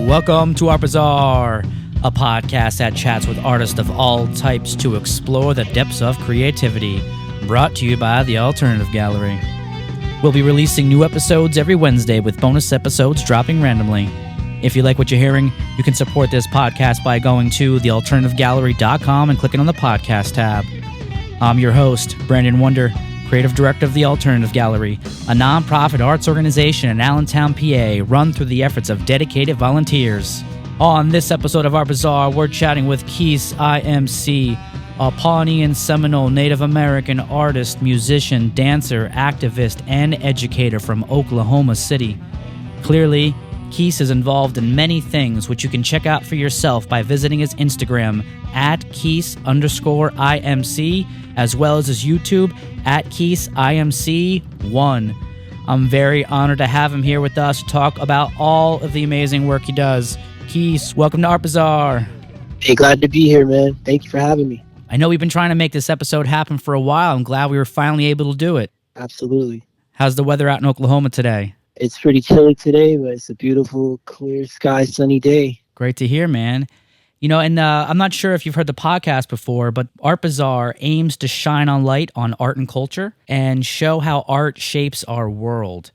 Welcome to our Bazaar, a podcast that chats with artists of all types to explore the depths of creativity, brought to you by the Alternative Gallery. We'll be releasing new episodes every Wednesday with bonus episodes dropping randomly. If you like what you're hearing, you can support this podcast by going to thealternativegallery.com and clicking on the podcast tab. I'm your host, Brandon Wonder, Creative Director of the Alternative Gallery, a nonprofit arts organization in Allentown, PA, run through the efforts of dedicated volunteers. On this episode of our Bazaar, we're chatting with Quese IMC, a Pawnee Seminole Native American artist, musician, dancer, activist, and educator from Oklahoma City. Clearly, Quese is involved in many things, which you can check out for yourself by visiting his Instagram at Quese_IMC, as well as his YouTube at Quese IMC1. I'm very honored to have him here with us to talk about all of the amazing work he does. Quese, welcome to our Bazaar. Hey, glad to be here, man. Thank you for having me. I know we've been trying to make this episode happen for a while. I'm glad we were finally able to do it. Absolutely. How's the weather out in Oklahoma today? It's pretty chilly today, but it's a beautiful, clear sky, sunny day. Great to hear, man. You know, and I'm not sure if you've heard the podcast before, but Art Bazaar aims to shine on light on art and culture and show how art shapes our world.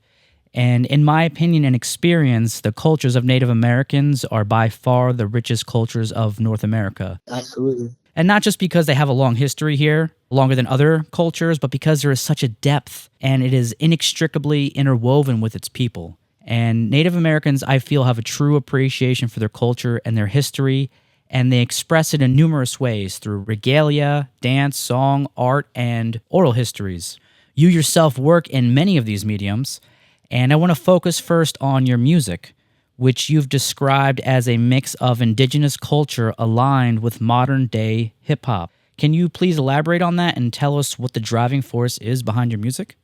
And in my opinion and experience, the cultures of Native Americans are by far the richest cultures of North America. Absolutely. And not just because they have a long history here, longer than other cultures, but because there is such a depth and it is inextricably interwoven with its people. And Native Americans, I feel, have a true appreciation for their culture and their history, and they express it in numerous ways through regalia, dance, song, art, and oral histories. You yourself work in many of these mediums, and I want to focus first on your music, which you've described as a mix of indigenous culture aligned with modern-day hip-hop. Can you please elaborate on that and tell us what the driving force is behind your music?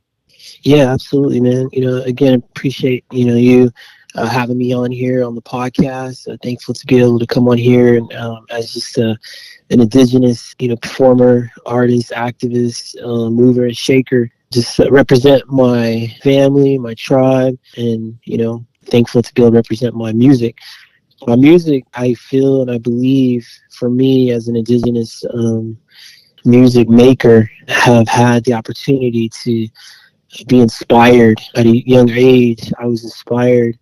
Yeah, absolutely, man. Again, appreciate, you having me on here on the podcast. Thankful to be able to come on here and as just an indigenous, performer, artist, activist, mover, and shaker. Just represent my family, my tribe, and, thankful to be able to represent my music. My music, I feel and I believe, for me as an indigenous music maker, have had the opportunity to be inspired at a young age. I was inspired,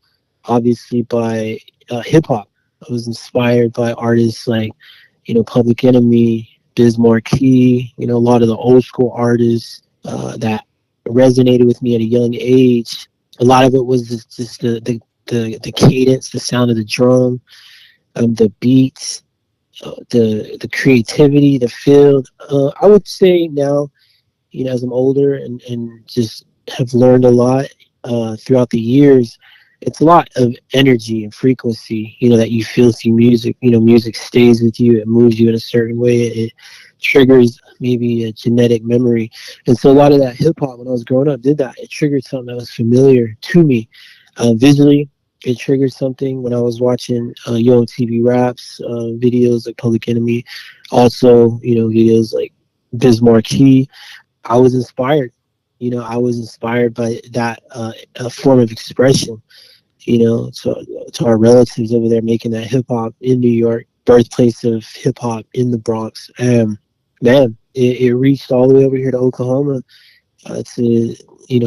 obviously, by hip-hop. I was inspired by artists like, Public Enemy, Biz Markie, a lot of the old school artists that resonated with me at a young age. A lot of it was just the cadence, the sound of the drum, the beats, the creativity, the feel. I would say now, as I'm older and just have learned a lot throughout the years, it's a lot of energy and frequency, that you feel through music. Music stays with you. It moves you in a certain way. It triggers maybe a genetic memory. And so a lot of that hip hop when I was growing up did that. It triggered something that was familiar to me. Visually, it triggered something when I was watching Yo TV Raps, videos like Public Enemy, also, videos like Biz Markie. I was inspired. I was inspired by that form of expression, to our relatives over there making that hip hop in New York, birthplace of hip hop in the Bronx. Man, it reached all the way over here to Oklahoma, to,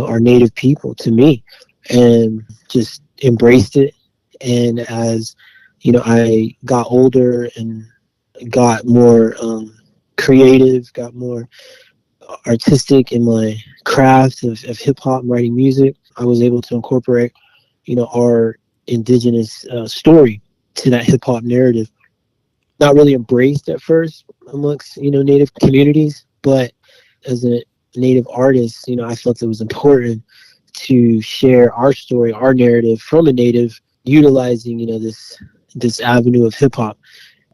our native people, to me, and just embraced it. And as, I got older and got more creative, got more artistic in my craft of hip hop and writing music, I was able to incorporate, our indigenous story to that hip hop narrative. Not really embraced at first amongst, native communities, but as a native artist, I felt it was important to share our story, our narrative from a native, utilizing, this avenue of hip hop,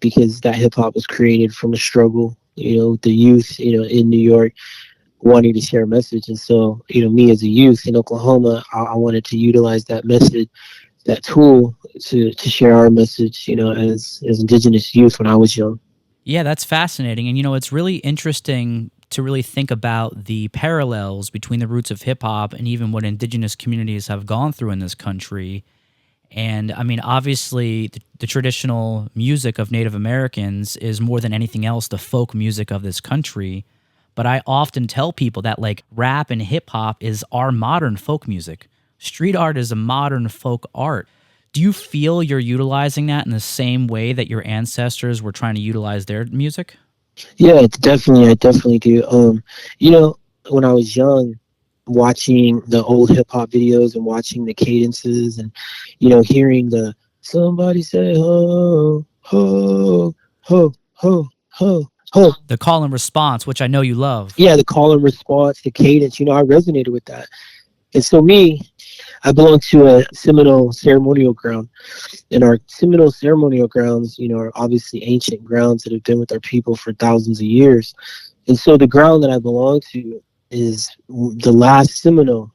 because that hip hop was created from a struggle, with the youth, in New York, wanting to share a message. And so, me as a youth in Oklahoma, I wanted to utilize that message, that tool to share our message, as indigenous youth when I was young. Yeah, that's fascinating. And, it's really interesting to really think about the parallels between the roots of hip hop and even what indigenous communities have gone through in this country. And I mean, obviously, the traditional music of Native Americans is more than anything else the folk music of this country. But I often tell people that like rap and hip hop is our modern folk music. Street art is a modern folk art. Do you feel you're utilizing that in the same way that your ancestors were trying to utilize their music? Yeah, I definitely do. When I was young, watching the old hip hop videos and watching the cadences and, hearing the somebody say ho, ho, ho, ho, ho, ho. The call and response, which I know you love. Yeah, the call and response, the cadence, I resonated with that. And so I belong to a Seminole ceremonial ground. And our Seminole ceremonial grounds, are obviously ancient grounds that have been with our people for thousands of years. And so the ground that I belong to is the last Seminole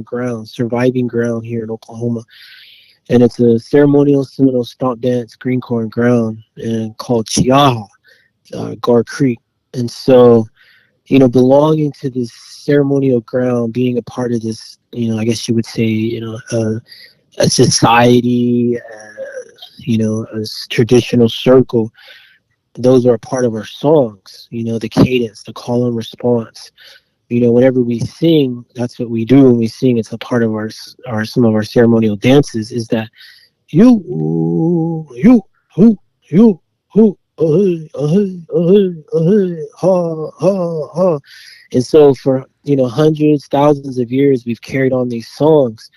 ground, surviving ground here in Oklahoma. And it's a ceremonial Seminole stomp dance green corn ground and called Chiaha, Gar Creek. And so, belonging to this ceremonial ground, being a part of this, I guess you would say, a society, a traditional circle, those are a part of our songs, the cadence, the call and response. Whenever we sing, that's what we do when we sing. It's a part of our some of our ceremonial dances is that you, who, ha, ha, ha. And so for, hundreds, thousands of years, we've carried on these songs.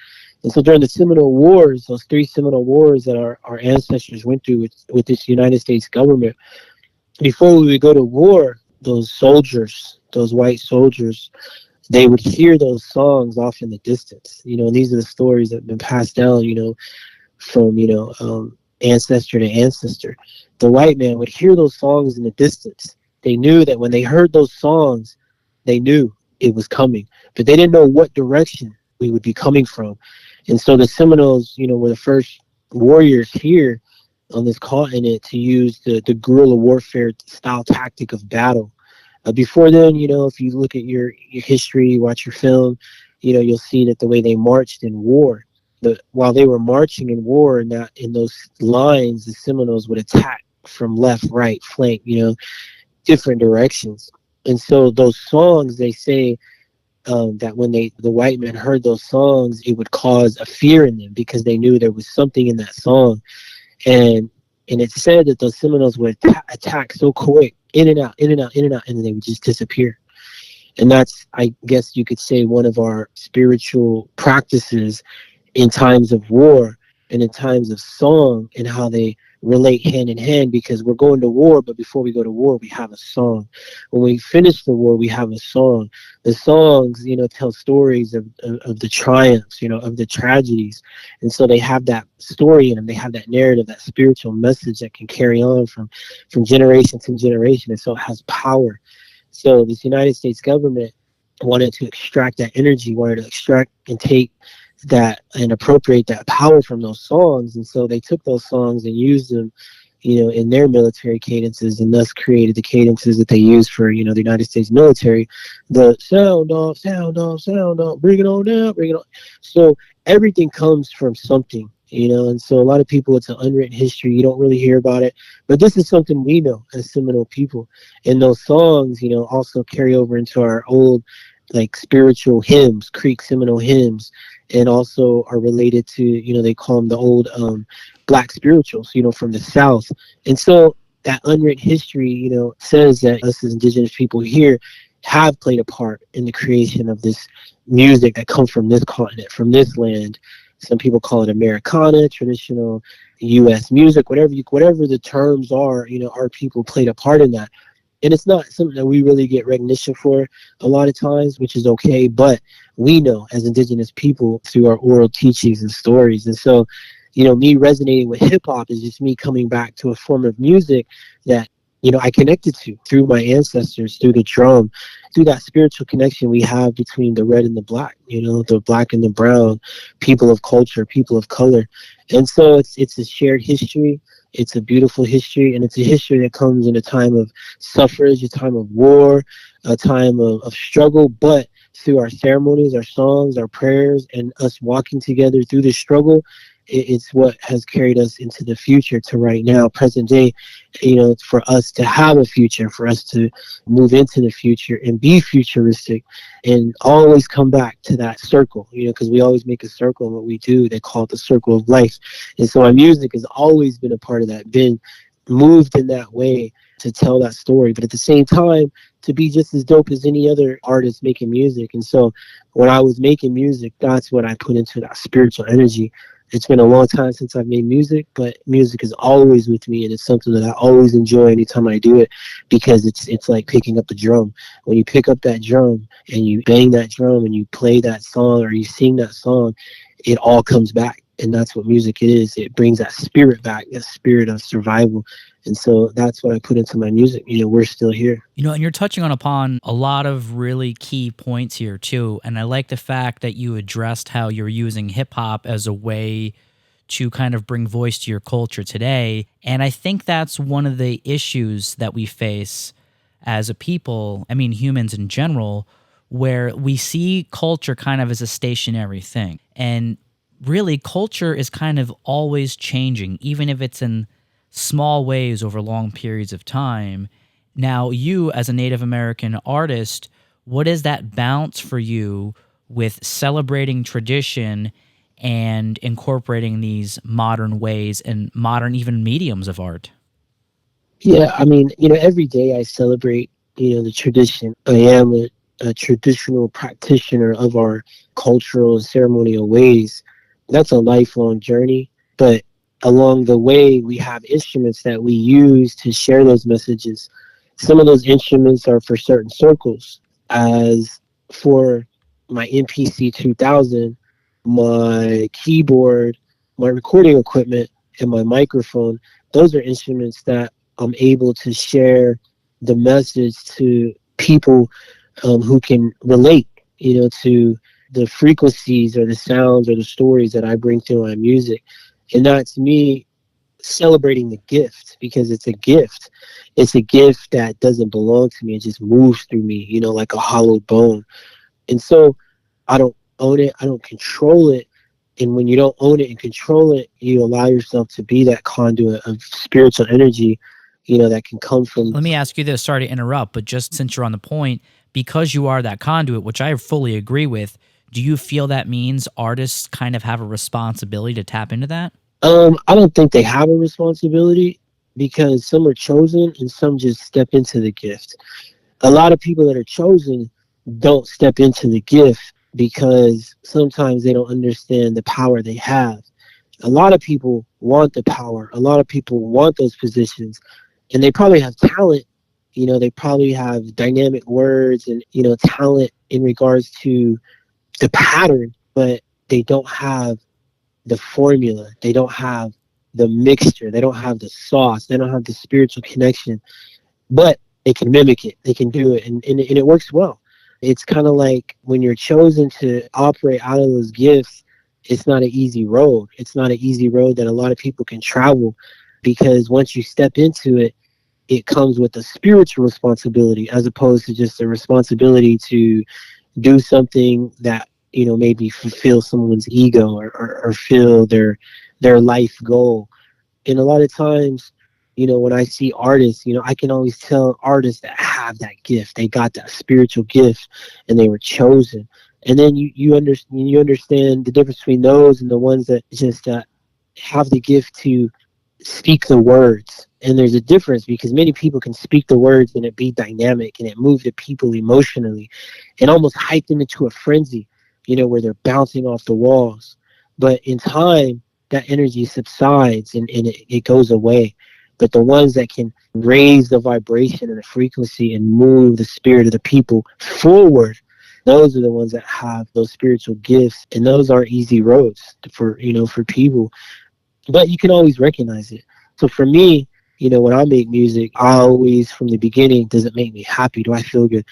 And so during the Seminole Wars, those 3 Seminole Wars that our ancestors went through with this United States government, before we would go to war, those soldiers, those white soldiers, they would hear those songs off in the distance. And these are the stories that have been passed down, from, ancestor to ancestor. The white man would hear those songs in the distance. They knew that when they heard those songs, they knew it was coming, but they didn't know what direction we would be coming from. And so the Seminoles, were the first warriors here on this continent to use the guerrilla warfare style tactic of battle. Before then, if you look at your history, watch your film, you'll see that the way they marched in war, while they were marching in war in those lines, the Seminoles would attack from left, right, flank, different directions. And so those songs, they say, that when the white men heard those songs, it would cause a fear in them because they knew there was something in that song. And it's said that those Seminoles would attack so quick, in and out, in and out, in and out, and then they would just disappear. And that's, I guess you could say, one of our spiritual practices in times of war and in times of song, and how they relate hand in hand, because we're going to war, but before we go to war, we have a song. When we finish the war, we have a song. The songs, tell stories of the triumphs, of the tragedies. And so they have that story in them. They have that narrative, that spiritual message that can carry on from generation to generation. And so it has power. So this United States government wanted to extract that energy, wanted to extract and take that and appropriate that power from those songs. And so they took those songs and used them, in their military cadences, and thus created the cadences that they use for, the United States military. The sound off, sound off, sound off, bring it on down, bring it on. So everything comes from something, and so a lot of people, it's an unwritten history. You don't really hear about it, but this is something we know as Seminole people. And those songs, also carry over into our old, like, spiritual hymns, Creek Seminole hymns, and also are related to, they call them the old Black spirituals, from the South. And so that unwritten history, says that us as Indigenous people here have played a part in the creation of this music that comes from this continent, from this land. Some people call it Americana, traditional U.S. music, whatever the terms are, our people played a part in that. And it's not something that we really get recognition for a lot of times, which is okay, but we know as Indigenous people through our oral teachings and stories. And so, me resonating with hip hop is just me coming back to a form of music that, I connected to through my ancestors, through the drum, through that spiritual connection we have between the red and the black, the black and the brown, people of culture, people of color. And so it's a shared history. It's a beautiful history, and it's a history that comes in a time of suffrage, a time of war, a time of struggle, but through our ceremonies, our songs, our prayers, and us walking together through this struggle, it's what has carried us into the future to right now, present day, for us to have a future, for us to move into the future and be futuristic and always come back to that circle, because we always make a circle in what we do. They call it the circle of life. And so our music has always been a part of that, been moved in that way to tell that story, but at the same time, to be just as dope as any other artist making music. And so when I was making music, that's what I put into that spiritual energy. It's been a long time since I've made music, but music is always with me, and it's something that I always enjoy anytime I do it, because it's like picking up a drum. When you pick up that drum and you bang that drum and you play that song or you sing that song, it all comes back. And that's what music is. It brings that spirit back, that spirit of survival. And so that's what I put into my music. We're still here. And you're touching upon a lot of really key points here too. And I like the fact that you addressed how you're using hip hop as a way to kind of bring voice to your culture today. And I think that's one of the issues that we face as a people, humans in general, where we see culture kind of as a stationary thing. And really, culture is kind of always changing, even if it's in small ways over long periods of time. Now, you as a Native American artist, what is that balance for you with celebrating tradition and incorporating these modern ways and modern even mediums of art? Yeah, every day I celebrate, the tradition. I am a traditional practitioner of our cultural and ceremonial ways. That's a lifelong journey, but along the way, we have instruments that we use to share those messages. Some of those instruments are for certain circles. As for my MPC 2000, my keyboard, my recording equipment, and my microphone, those are instruments that I'm able to share the message to people who can relate, to the frequencies or the sounds or the stories that I bring through my music. And that's me celebrating the gift, because it's a gift. It's a gift that doesn't belong to me. It just moves through me, like a hollowed bone. And so I don't own it. I don't control it. And when you don't own it and control it, you allow yourself to be that conduit of spiritual energy, that can come from. Let me ask you this. Sorry to interrupt, but just since you're on the point, because you are that conduit, which I fully agree with, do you feel that means artists kind of have a responsibility to tap into that? I don't think they have a responsibility, because some are chosen and some just step into the gift. A lot of people that are chosen don't step into the gift because sometimes they don't understand the power they have. A lot of people want the power. A lot of people want those positions, and they probably have talent. They probably have dynamic words and, talent in regards to the pattern, but they don't have the formula. They don't have the mixture. They don't have the sauce. They don't have the spiritual connection, but they can mimic it. They can do it, and it works well. It's kind of like when you're chosen to operate out of those gifts, it's not an easy road. It's not an easy road that a lot of people can travel, because once you step into it, it comes with a spiritual responsibility as opposed to just a responsibility to do something that, maybe fulfill someone's ego or fill their life goal. And a lot of times, when I see artists, I can always tell artists that have that gift. They got that spiritual gift and they were chosen. And then you understand the difference between those and the ones that just have the gift to speak the words. And there's a difference, because many people can speak the words and it be dynamic and it move the people emotionally and almost hype them into a frenzy, where they're bouncing off the walls. But in time, that energy subsides and it goes away. But the ones that can raise the vibration and the frequency and move the spirit of the people forward, those are the ones that have those spiritual gifts. And those are easy roads for people. But you can always recognize it. So for me, when I make music, I always, from the beginning, does it make me happy? Do I feel good?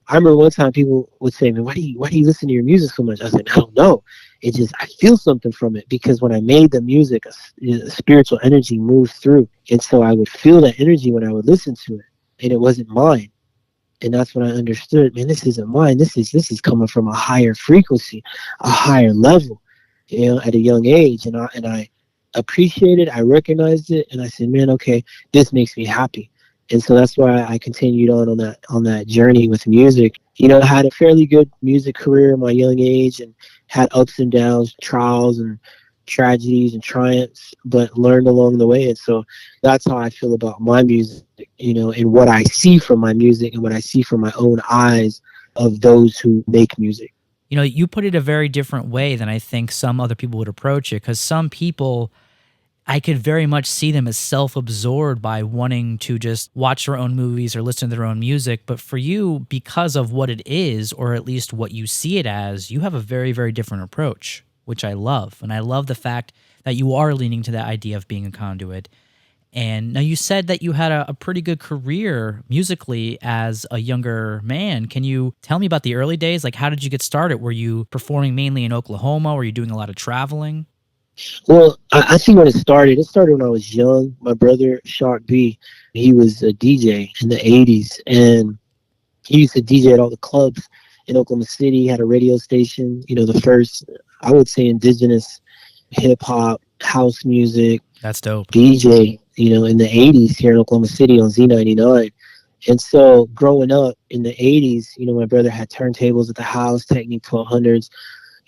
I remember one time people would say, "Man, why do you listen to your music so much?" I said, "I don't know. It just, I feel something from it, because when I made the music, a spiritual energy moved through, and so I would feel that energy when I would listen to it, and it wasn't mine." And that's when I understood, man, this isn't mine. This is coming from a higher frequency, a higher level, at a young age. And I appreciated, I recognized it, and I said, man, okay, this makes me happy. And so that's why I continued on that journey with music. I had a fairly good music career in my young age and had ups and downs, trials and tragedies and triumphs, but learned along the way. And so that's how I feel about my music, and what I see from my music and what I see from my own eyes of those who make music. You put it a very different way than I think some other people would approach it, because some people, I could very much see them as self-absorbed by wanting to just watch their own movies or listen to their own music. But for you, because of what it is, or at least what you see it as, you have a very, very different approach, which I love. And I love the fact that you are leaning to that idea of being a conduit. And now you said that you had a pretty good career musically as a younger man. Can you tell me about the early days? Like, how did you get started? Were you performing mainly in Oklahoma? Were you doing a lot of traveling? Well, I think when it started when I was young. My brother, Shark B, he was a DJ in the 80s, and he used to DJ at all the clubs in Oklahoma City. He had a radio station, the first, I would say, indigenous hip hop, house music That's dope. DJ, in the 80s here in Oklahoma City on Z99. And so growing up in the 80s, my brother had turntables at the house, Technique 1200s.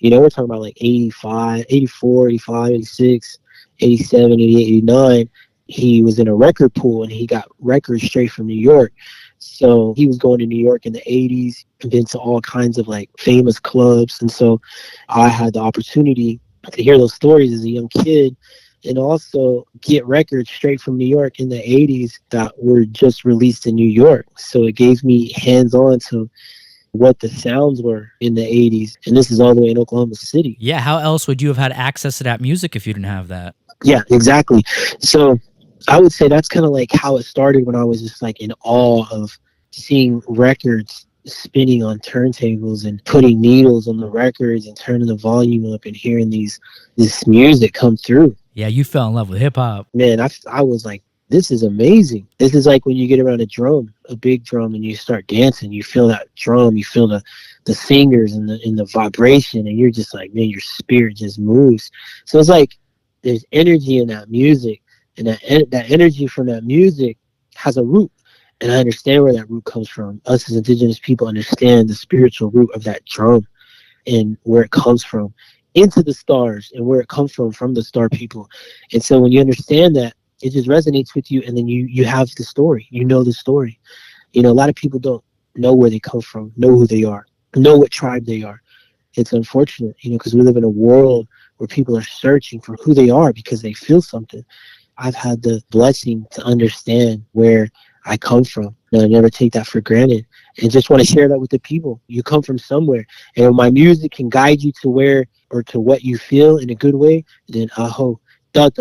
We're talking about like 85, 84, 85, 86, 87, 88, 89. He was in a record pool and he got records straight from New York. So he was going to New York in the 80s and been to all kinds of like famous clubs. And so I had the opportunity to hear those stories as a young kid and also get records straight from New York in the 80s that were just released in New York. So it gave me hands-on to what the sounds were in the 80s. And this is all the way in Oklahoma City. Yeah, how else would you have had access to that music if you didn't have that? Yeah, exactly. So I would say that's kind of like how it started, when I was just like in awe of seeing records spinning on turntables and putting needles on the records and turning the volume up and hearing this music come through. Yeah, you fell in love with hip hop. Man, I was like, this is amazing. This is like when you get around a big drum, and you start dancing. You feel that drum, you feel the fingers and the vibration, and you're just like, man, your spirit just moves. So it's like there's energy in that music, and that energy from that music has a root. And I understand where that root comes from. Us as indigenous people understand the spiritual root of that drum and where it comes from, into the stars, and where it comes from the star people. And so when you understand that, it just resonates with you, and then you have the story. The story. A lot of people don't know where they come from, know who they are, know what tribe they are. It's unfortunate, because we live in a world where people are searching for who they are because they feel something. I've had the blessing to understand where I come from, and I never take that for granted, and just want to share that with the people. You come from somewhere, and if my music can guide you to where, or to what you feel in a good way, then aho. That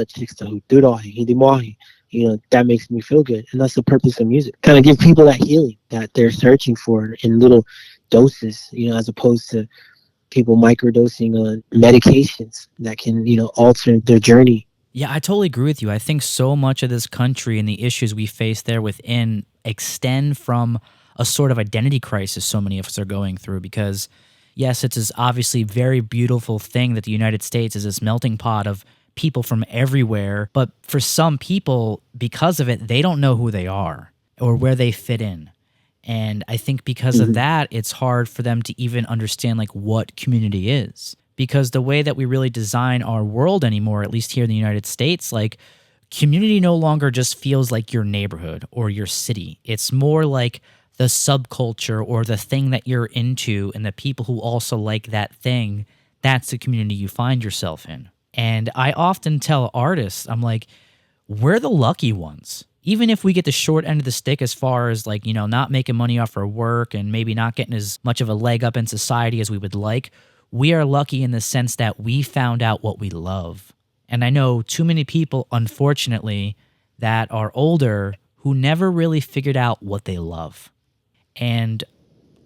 makes me feel good. And that's the purpose of music. Kind of give people that healing that they're searching for in little doses, as opposed to people microdosing on medications that can, alter their journey. Yeah, I totally agree with you. I think so much of this country and the issues we face there within extend from a sort of identity crisis so many of us are going through, because yes, it's this obviously very beautiful thing that the United States is this melting pot of people from everywhere. But for some people, because of it, they don't know who they are or where they fit in. And I think because of that, it's hard for them to even understand like what community is. Because the way that we really design our world anymore, at least here in the United States, like community no longer just feels like your neighborhood or your city. It's more like the subculture or the thing that you're into, and the people who also like that thing. That's the community you find yourself in. And I often tell artists, I'm like, we're the lucky ones. Even if we get the short end of the stick as far as like, not making money off our work and maybe not getting as much of a leg up in society as we would like, we are lucky in the sense that we found out what we love. And I know too many people, unfortunately, that are older who never really figured out what they love. And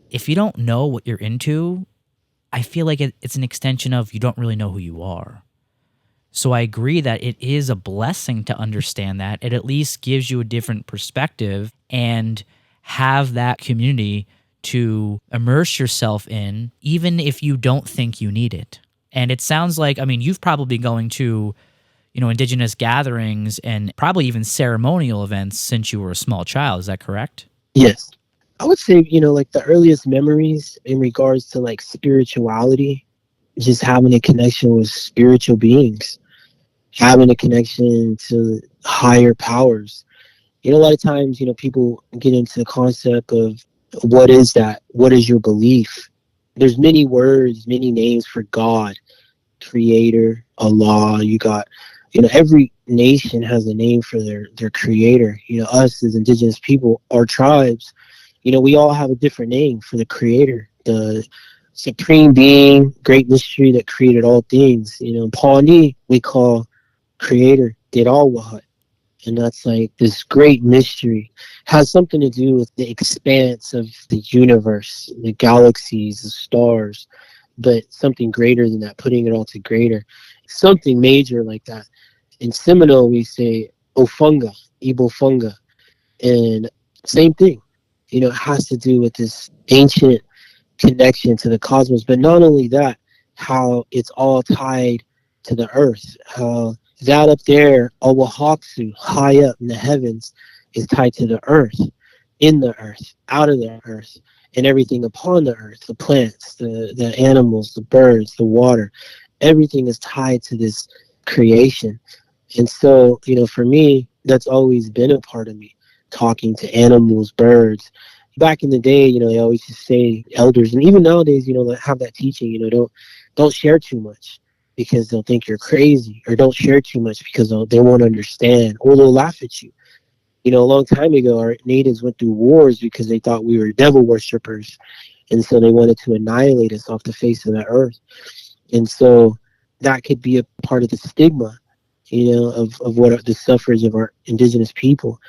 if you don't know what you're into, I feel like it's an extension of you don't really know who you are. So I agree that it is a blessing to understand that. It at least gives you a different perspective and have that community to immerse yourself in, even if you don't think you need it. And it sounds like, I mean, you've probably been going to, Indigenous gatherings and probably even ceremonial events since you were a small child. Is that correct? Yes. I would say, like the earliest memories in regards to like spirituality, just having a connection with spiritual beings, having a connection to higher powers. A lot of times, people get into the concept of what is that? What is your belief? There's many words, many names for God, creator, Allah. You got, every nation has a name for their creator. Us as indigenous people, our tribes, we all have a different name for the creator, the supreme being, great mystery that created all things. Pawnee, we call creator did all what. And that's like this great mystery. Has something to do with the expanse of the universe, the galaxies, the stars, but something greater than that, putting it all to greater. Something major like that. In Seminole, we say Ofunga, Ibofunga. And same thing. It has to do with this ancient connection to the cosmos. But not only that, how it's all tied to the earth, how that up there, Oahuaxu, high up in the heavens, is tied to the earth, in the earth, out of the earth, and everything upon the earth, the plants, the animals, the birds, the water, everything is tied to this creation. And so, for me, that's always been a part of me, talking to animals, birds. Back in the day, they always just say elders, and even nowadays, they have that teaching, don't share too much, because they'll think you're crazy, or don't share too much because they won't understand, or they'll laugh at you. A long time ago, our natives went through wars because they thought we were devil worshippers, and so they wanted to annihilate us off the face of the earth. And so that could be a part of the stigma, of what are the suffrage of our indigenous people.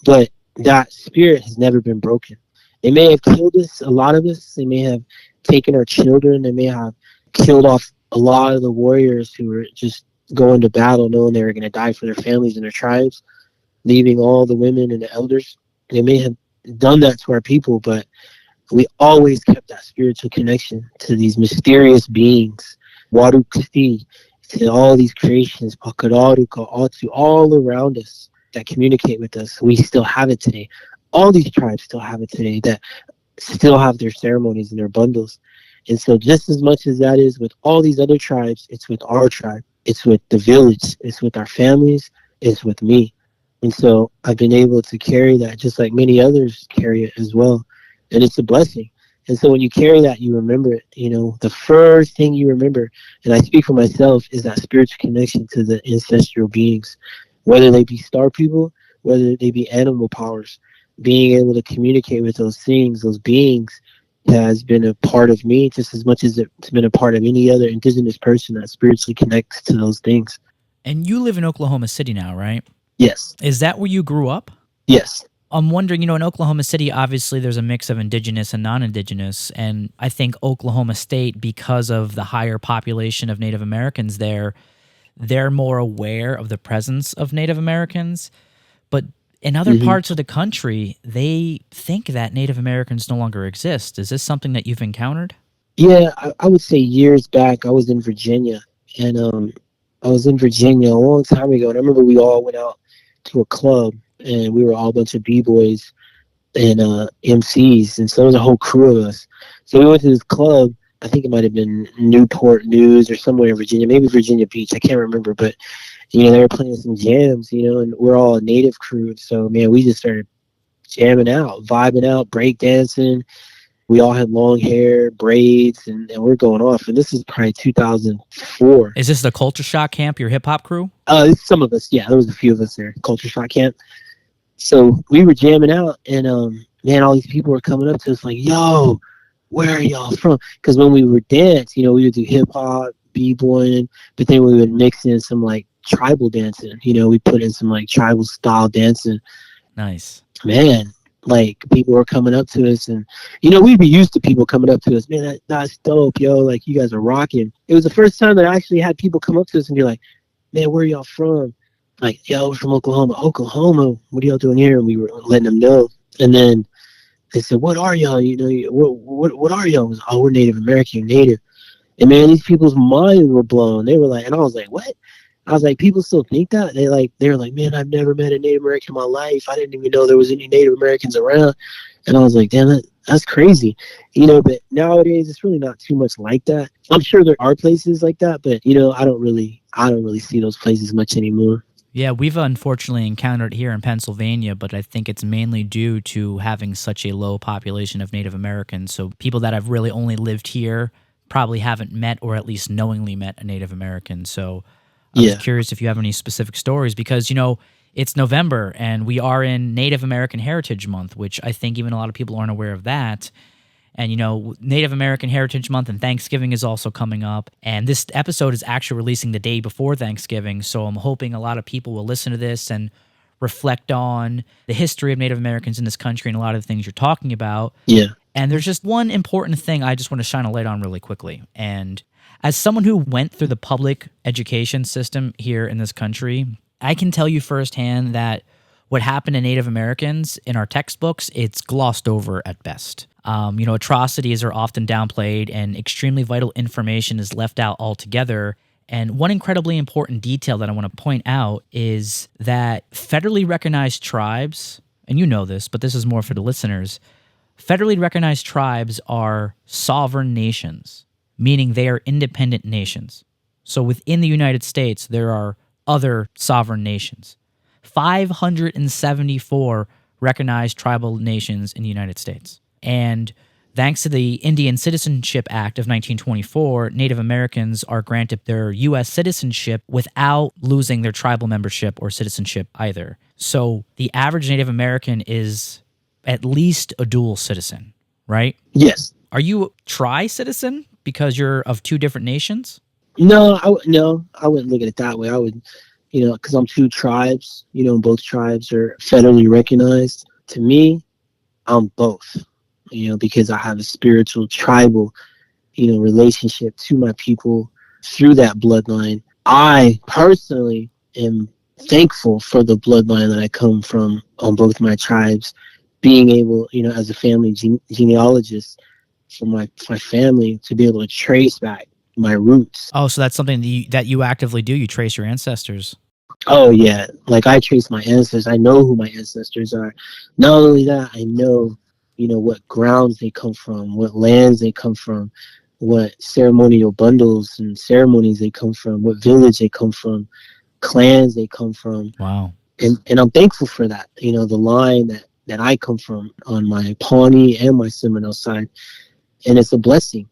But that spirit has never been broken. They may have killed us, a lot of us. They may have taken our children. They may have killed off a lot of the warriors who were just going to battle knowing they were going to die for their families and their tribes, leaving all the women and the elders. They may have done that to our people, but we always kept that spiritual connection to these mysterious beings, Waruksi, to all these creations, Pakararuka, all around us that communicate with us. We still have it today. All these tribes still have it today, that still have their ceremonies and their bundles. And so just as much as that is with all these other tribes, it's with our tribe. It's with the village. It's with our families. It's with me. And so I've been able to carry that just like many others carry it as well. And it's a blessing. And so when you carry that, you remember it. The first thing you remember, and I speak for myself, is that spiritual connection to the ancestral beings, whether they be star people, whether they be animal powers. Being able to communicate with those things, those beings, has been a part of me just as much as it's been a part of any other indigenous person that spiritually connects to those things. And you live in Oklahoma City now, right? Yes. Is that where you grew up? Yes. I'm wondering, in Oklahoma City, obviously there's a mix of indigenous and non-indigenous, and I think Oklahoma State, because of the higher population of Native Americans there, they're more aware of the presence of Native Americans. But in other parts of the country, they think that Native Americans no longer exist. Is this something that you've encountered? Yeah, I would say years back, I was in Virginia, and I was in Virginia a long time ago, and I remember we all went out to a club, and we were all a bunch of B-boys and MCs, and so there was a whole crew of us. So we went to this club. I think it might have been Newport News or somewhere in Virginia, maybe Virginia Beach. I can't remember, but they were playing some jams, and we're all a native crew. So man, we just started jamming out, vibing out, break dancing. We all had long hair, braids, and we're going off. And this is probably 2004. Is this the Culture Shock Camp, your hip hop crew? Some of us, yeah, there was a few of us there, Culture Shock Camp. So we were jamming out, and man, all these people were coming up to us like, "Yo, where are y'all from?" Because when we would dance, we would do hip hop, b-boying, but then we would mix in some like tribal dancing. We put in some like tribal style dancing. Nice. Man, like people were coming up to us, and we'd be used to people coming up to us. Man, that's dope, yo! Like you guys are rocking. It was the first time that I actually had people come up to us and be like, "Man, where are y'all from?" Like, "Yo, we're from Oklahoma." "Oklahoma? What are y'all doing here?" And we were letting them know. And then They said, what are y'all? What are y'all? I was, oh, we're Native American, Native. And man, these people's minds were blown. They were like, and I was like, what? I was like, people still think that? They were like, man, I've never met a Native American in my life. I didn't even know there was any Native Americans around. And I was like, damn, that's crazy. But nowadays it's really not too much like that. I'm sure there are places like that, but I don't really see those places much anymore. Yeah, we've unfortunately encountered it here in Pennsylvania, but I think it's mainly due to having such a low population of Native Americans. So people that have really only lived here probably haven't met or at least knowingly met a Native American. So I was curious if you have any specific stories because, it's November and we are in Native American Heritage Month, which I think even a lot of people aren't aware of that. And, Native American Heritage Month and Thanksgiving is also coming up. And this episode is actually releasing the day before Thanksgiving. So I'm hoping a lot of people will listen to this and reflect on the history of Native Americans in this country and a lot of the things you're talking about. Yeah. And there's just one important thing I just want to shine a light on really quickly. And as someone who went through the public education system here in this country, I can tell you firsthand that what happened to Native Americans in our textbooks, it's glossed over at best. Atrocities are often downplayed and extremely vital information is left out altogether. And one incredibly important detail that I want to point out is that federally recognized tribes, and you know this, but this is more for the listeners, federally recognized tribes are sovereign nations, meaning they are independent nations. So within the United States, there are other sovereign nations. 574 recognized tribal nations in the United States. And thanks to the Indian Citizenship Act of 1924, Native Americans are granted their U.S. citizenship without losing their tribal membership or citizenship either. So the average Native American is at least a dual citizen, right? Yes. Are you tri-citizen because you're of two different nations? No, I wouldn't look at it that way. I would, because I'm two tribes, both tribes are federally recognized. To me, I'm both, because I have a spiritual tribal, relationship to my people through that bloodline. I personally am thankful for the bloodline that I come from on both my tribes, being able, as a family genealogist for my family to be able to trace back my roots. Oh, so that's something that you actively do? You trace your ancestors? Oh, yeah. Like, I trace my ancestors. I know who my ancestors are. Not only that, I know, what grounds they come from, what lands they come from, what ceremonial bundles and ceremonies they come from, what village they come from, clans they come from. Wow. And I'm thankful for that. The line that I come from on my Pawnee and my Seminole side. And it's a blessing.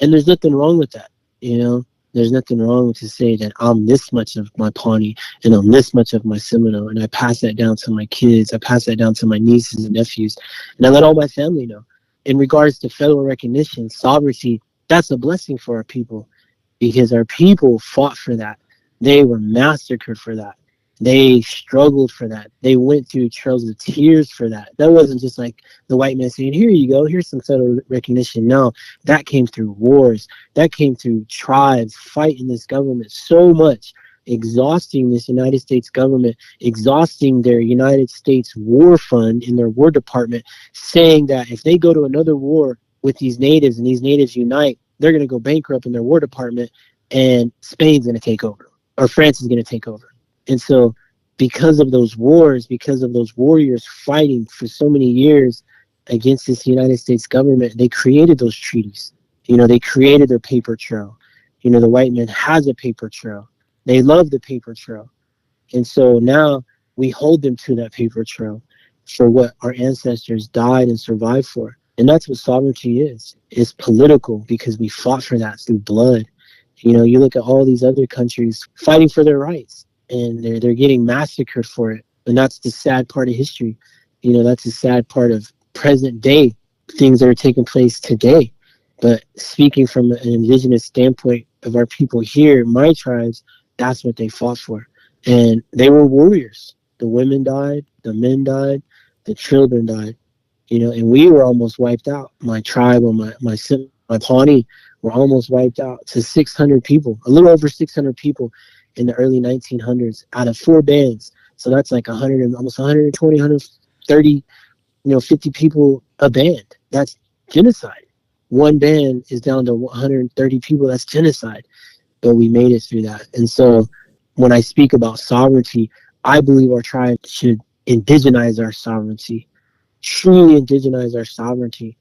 And there's nothing wrong with that, There's nothing wrong with to say that I'm this much of my Pawnee and I'm this much of my Seminole, and I pass that down to my kids. I pass that down to my nieces and nephews, and I let all my family know. In regards to federal recognition, sovereignty, that's a blessing for our people because our people fought for that. They were massacred for that. They struggled for that. They went through trails of tears for that. That wasn't just like the white man saying, here you go, here's some federal recognition. No, that came through wars. That came through tribes fighting this government so much, exhausting this United States government, exhausting their United States War Fund in their War Department, saying that if they go to another war with these natives and these natives unite, they're going to go bankrupt in their War Department and Spain's going to take over or France is going to take over. And so because of those wars, because of those warriors fighting for so many years against this United States government, they created those treaties. They created their paper trail. The white man has a paper trail. They love the paper trail. And so now we hold them to that paper trail for what our ancestors died and survived for. And that's what sovereignty is. It's political because we fought for that through blood. You look at all these other countries fighting for their rights. And they're getting massacred for it. And that's the sad part of history. That's the sad part of present day, things that are taking place today. But speaking from an indigenous standpoint of our people here, my tribes, that's what they fought for. And they were warriors. The women died, the men died, the children died. And we were almost wiped out. My tribe or my Pawnee were almost wiped out to 600 people, a little over 600 people in the early 1900s out of 4 bands. So that's like 100 and almost 120, 130, 50 people a band. That's genocide. One band is down to 130 people. That's genocide. But we made it through that. And so when I speak about sovereignty, I believe our tribe should indigenize our sovereignty, truly indigenize our sovereignty,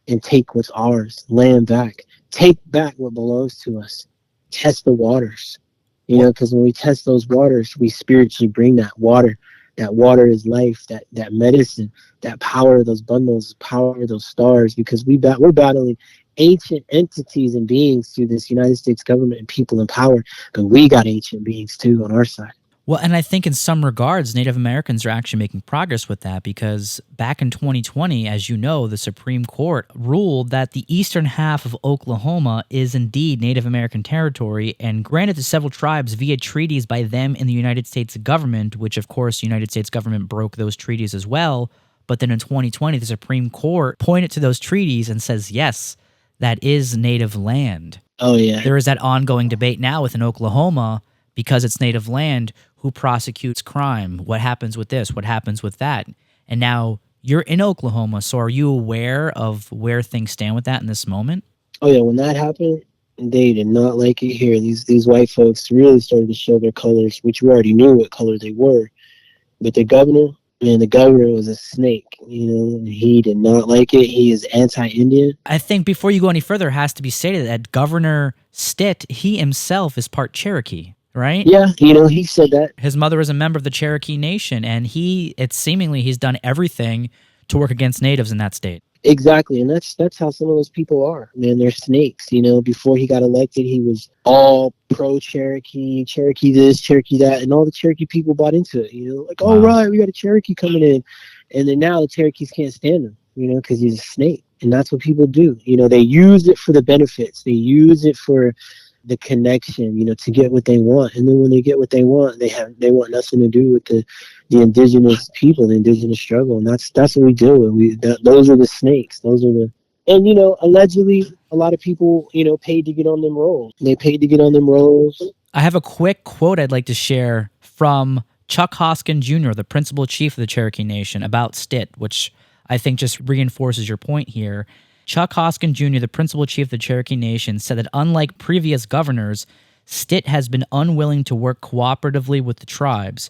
and take what's ours, land back, take back what belongs to us, test the waters. Because when we test those waters, we spiritually bring that water. That water is life, that medicine, that power of those bundles, power of those stars, because we're battling ancient entities and beings through this United States government and people in power, but we got ancient beings too on our side. Well, and I think in some regards, Native Americans are actually making progress with that, because back in 2020, as you know, the Supreme Court ruled that the eastern half of Oklahoma is indeed Native American territory and granted to several tribes via treaties by them and the United States government, which of course the United States government broke those treaties as well. But then in 2020, the Supreme Court pointed to those treaties and says, yes, that is Native land. Oh, yeah. There is that ongoing debate now within Oklahoma, because it's Native land, who prosecutes crime, what happens with this, what happens with that. And now you're in Oklahoma, so are you aware of where things stand with that in this moment? Oh yeah, when that happened, they did not like it here. These white folks really started to show their colors, which we already knew what color they were. But the governor was a snake, and he did not like it. He is anti-Indian. I think before you go any further, it has to be stated that Governor Stitt, he himself is part Cherokee. Right? Yeah, he said that. His mother is a member of the Cherokee Nation, and he's done everything to work against natives in that state. Exactly, and that's how some of those people are. Man, they're snakes. Before he got elected, he was all pro-Cherokee, Cherokee this, Cherokee that, and all the Cherokee people bought into it. Like, wow. All right, we got a Cherokee coming in, and then now the Cherokees can't stand him. Because he's a snake, and that's what people do. They use it for the benefits. They use it for the connection, to get what they want. And then when they get what they want, they want nothing to do with the indigenous people, the indigenous struggle. And that's what we deal with. Those are the snakes. And allegedly a lot of people, paid to get on them rolls. They paid to get on them rolls. I have a quick quote I'd like to share from Chuck Hoskin Jr., the principal chief of the Cherokee Nation, about Stitt, which I think just reinforces your point here. Chuck Hoskin Jr., the principal chief of the Cherokee Nation, said that unlike previous governors, Stitt has been unwilling to work cooperatively with the tribes.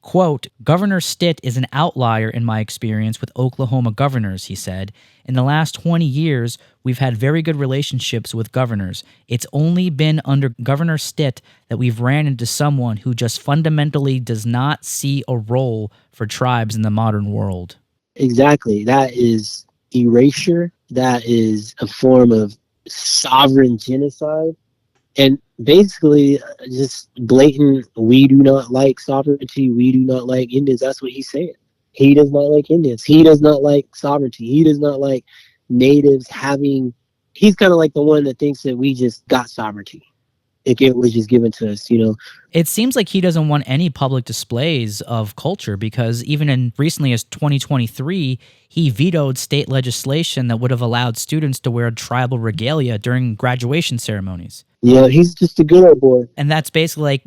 Quote, Governor Stitt is an outlier in my experience with Oklahoma governors, he said. In the last 20 years, we've had very good relationships with governors. It's only been under Governor Stitt that we've ran into someone who just fundamentally does not see a role for tribes in the modern world. Exactly. That is erasure. That is a form of sovereign genocide. And basically, just blatant, we do not like sovereignty, we do not like Indians. That's what he's saying. He does not like Indians. He does not like sovereignty. He does not like natives having... He's kind of like the one that thinks that we just got sovereignty. It was just given to us, It seems like he doesn't want any public displays of culture, because even in recently as 2023, he vetoed state legislation that would have allowed students to wear tribal regalia during graduation ceremonies. Yeah, he's just a good old boy. And that's basically like,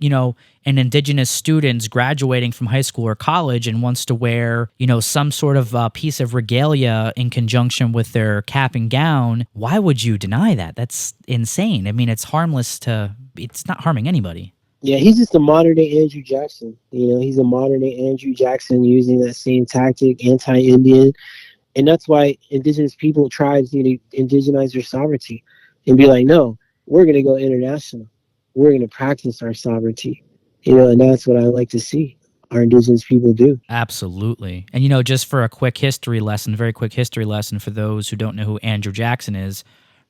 an indigenous student's graduating from high school or college and wants to wear, some sort of piece of regalia in conjunction with their cap and gown. Why would you deny that? That's insane. I mean, it's not harming anybody. Yeah, he's just a modern day Andrew Jackson. He's a modern day Andrew Jackson using that same tactic, anti-Indian. And that's why indigenous people, tribes need to indigenize their sovereignty and be like, no, we're going to go international. We're going to practice our sovereignty. And that's what I like to see our indigenous people do. Absolutely. And, just for a very quick history lesson for those who don't know who Andrew Jackson is,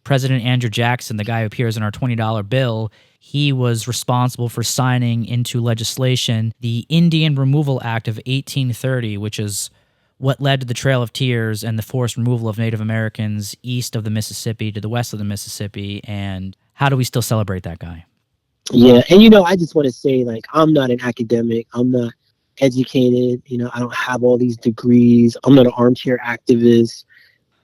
President Andrew Jackson, the guy who appears in our $20 bill, he was responsible for signing into legislation the Indian Removal Act of 1830, which is what led to the Trail of Tears and the forced removal of Native Americans east of the Mississippi to the west of the Mississippi. And how do we still celebrate that guy? Yeah, and I just want to say, I'm not an academic. I'm not educated. I don't have all these degrees. I'm not an armchair activist.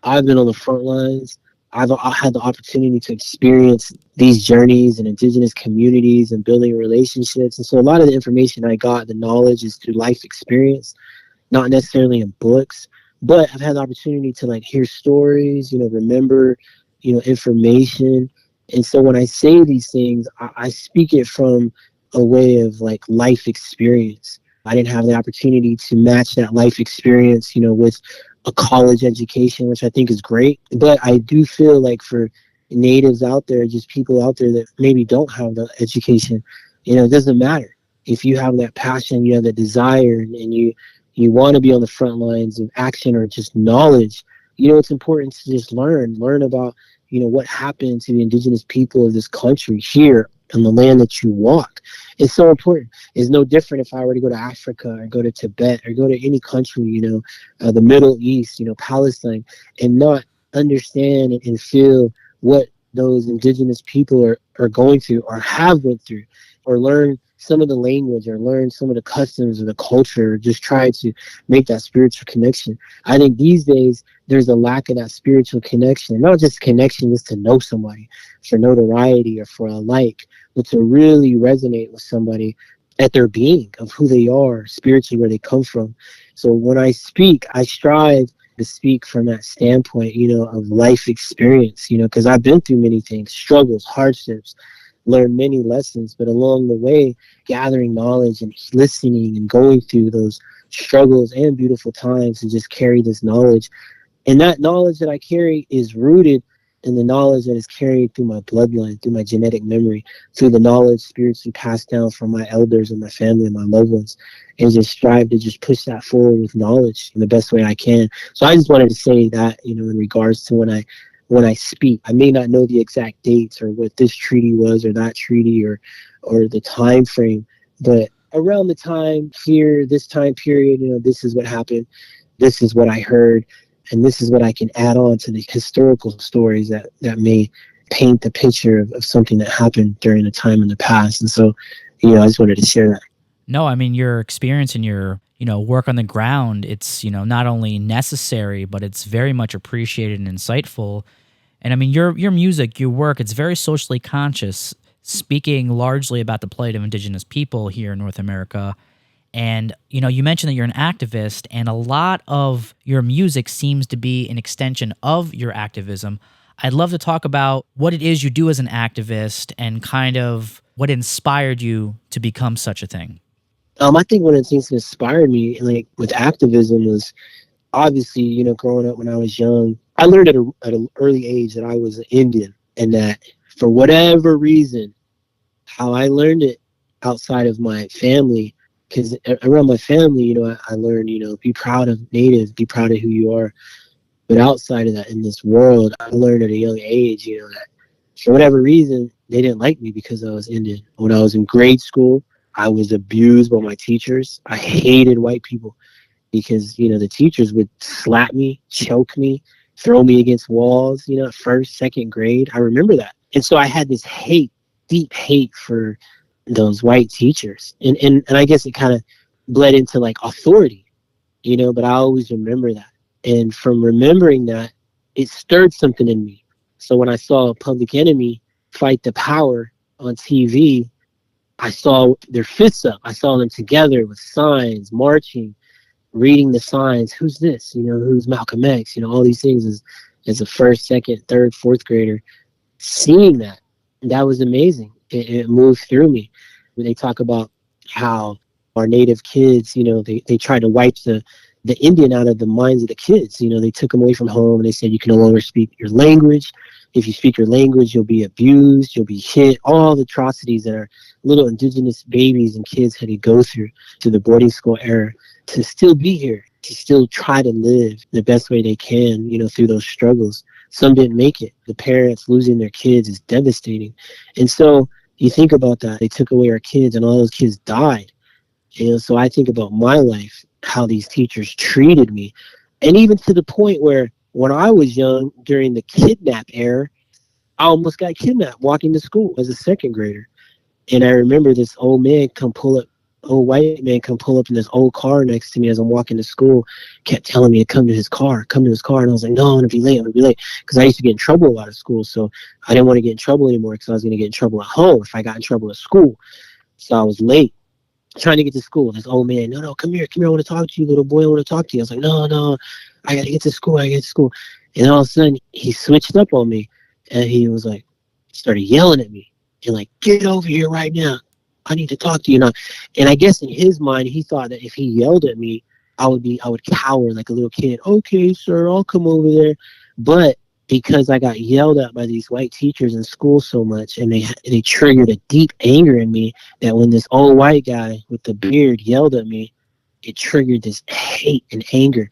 I've been on the front lines. I had the opportunity to experience these journeys in indigenous communities and building relationships. And so a lot of the information I got, the knowledge, is through life experience, not necessarily in books, but I've had the opportunity to like hear stories, remember, information. And so when I say these things, I speak it from a way of like life experience. I didn't have the opportunity to match that life experience, with a college education, which I think is great. But I do feel like for natives out there, just people out there that maybe don't have the education, it doesn't matter. If you have that passion, you have that desire, and you want to be on the front lines of action or just knowledge, it's important to just learn about, what happened to the indigenous people of this country here on the land that you walk. It's so important. It's no different if I were to go to Africa or go to Tibet or go to any country, the Middle East, Palestine, and not understand and feel what those indigenous people are going through or have went through, or learn some of the language or learn some of the customs or the culture, or just try to make that spiritual connection. I think these days there's a lack of that spiritual connection, not just connection just to know somebody for notoriety or for a like, but to really resonate with somebody at their being of who they are spiritually, where they come from. So when I speak, I strive to speak from that standpoint, of life experience, because I've been through many things, struggles, hardships, learned many lessons, but along the way, gathering knowledge and listening and going through those struggles and beautiful times, and just carry this knowledge. And that knowledge that I carry is rooted in the knowledge that is carried through my bloodline, through my genetic memory, through the knowledge spiritually passed down from my elders and my family and my loved ones, and just strive to just push that forward with knowledge in the best way I can. So I just wanted to say that, in regards to when I speak. I may not know the exact dates or what this treaty was or that treaty or the time frame, but around the time here, this time period, this is what happened, this is what I heard, and this is what I can add on to the historical stories that may paint the picture of something that happened during a time in the past. And so, I just wanted to share that. No, I mean, your experience and your, work on the ground, it's, not only necessary, but it's very much appreciated and insightful. And I mean, your music, your work, it's very socially conscious, speaking largely about the plight of indigenous people here in North America. And, you mentioned that you're an activist, and a lot of your music seems to be an extension of your activism. I'd love to talk about what it is you do as an activist and kind of what inspired you to become such a thing. I think one of the things that inspired me, like with activism, was obviously, growing up when I was young, I learned at an early age that I was an Indian, and that for whatever reason, how I learned it outside of my family, because around my family, I learned, be proud of Native, be proud of who you are. But outside of that, in this world, I learned at a young age, that for whatever reason, they didn't like me because I was Indian. When I was in grade school, I was abused by my teachers. I hated white people because, the teachers would slap me, choke me, throw me against walls, first, second grade. I remember that. And so I had this hate, deep hate for those white teachers. And I guess it kind of bled into like authority, but I always remember that. And from remembering that, it stirred something in me. So when I saw Public Enemy fight the power on TV, I saw their fists up. I saw them together with signs, marching, reading the signs. Who's this? Who's Malcolm X? All these things as a first, second, third, fourth grader. Seeing that was amazing. It moved through me. When they talk about how our native kids, they tried to wipe the Indian out of the minds of the kids. They took them away from home and they said, you can no longer speak your language. If you speak your language, you'll be abused, you'll be hit, all the atrocities that our little indigenous babies and kids had to go through the boarding school era to still be here, to still try to live the best way they can, through those struggles. Some didn't make it. The parents losing their kids is devastating. And so you think about that. They took away our kids and all those kids died. So I think about my life, how these teachers treated me. And even to the point where when I was young, during the kidnap era, I almost got kidnapped walking to school as a second grader. And I remember this old white man come pull up in this old car next to me as I'm walking to school, kept telling me to come to his car. And I was like, no, I'm going to be late. Because I used to get in trouble a lot at school. So I didn't want to get in trouble anymore because I was going to get in trouble at home if I got in trouble at school. So I was late, trying to get to school. This old man, no, come here, I want to talk to you, little boy, I want to talk to you. I was like, no, I got to get to school. I get to school. And all of a sudden, he switched up on me. And he was like, started yelling at me. And like, get over here right now. I need to talk to you now. And I guess in his mind, he thought that if he yelled at me, I would cower like a little kid. Okay, sir, I'll come over there. But because I got yelled at by these white teachers in school so much, and they triggered a deep anger in me, that when this old white guy with the beard yelled at me, it triggered this hate and anger.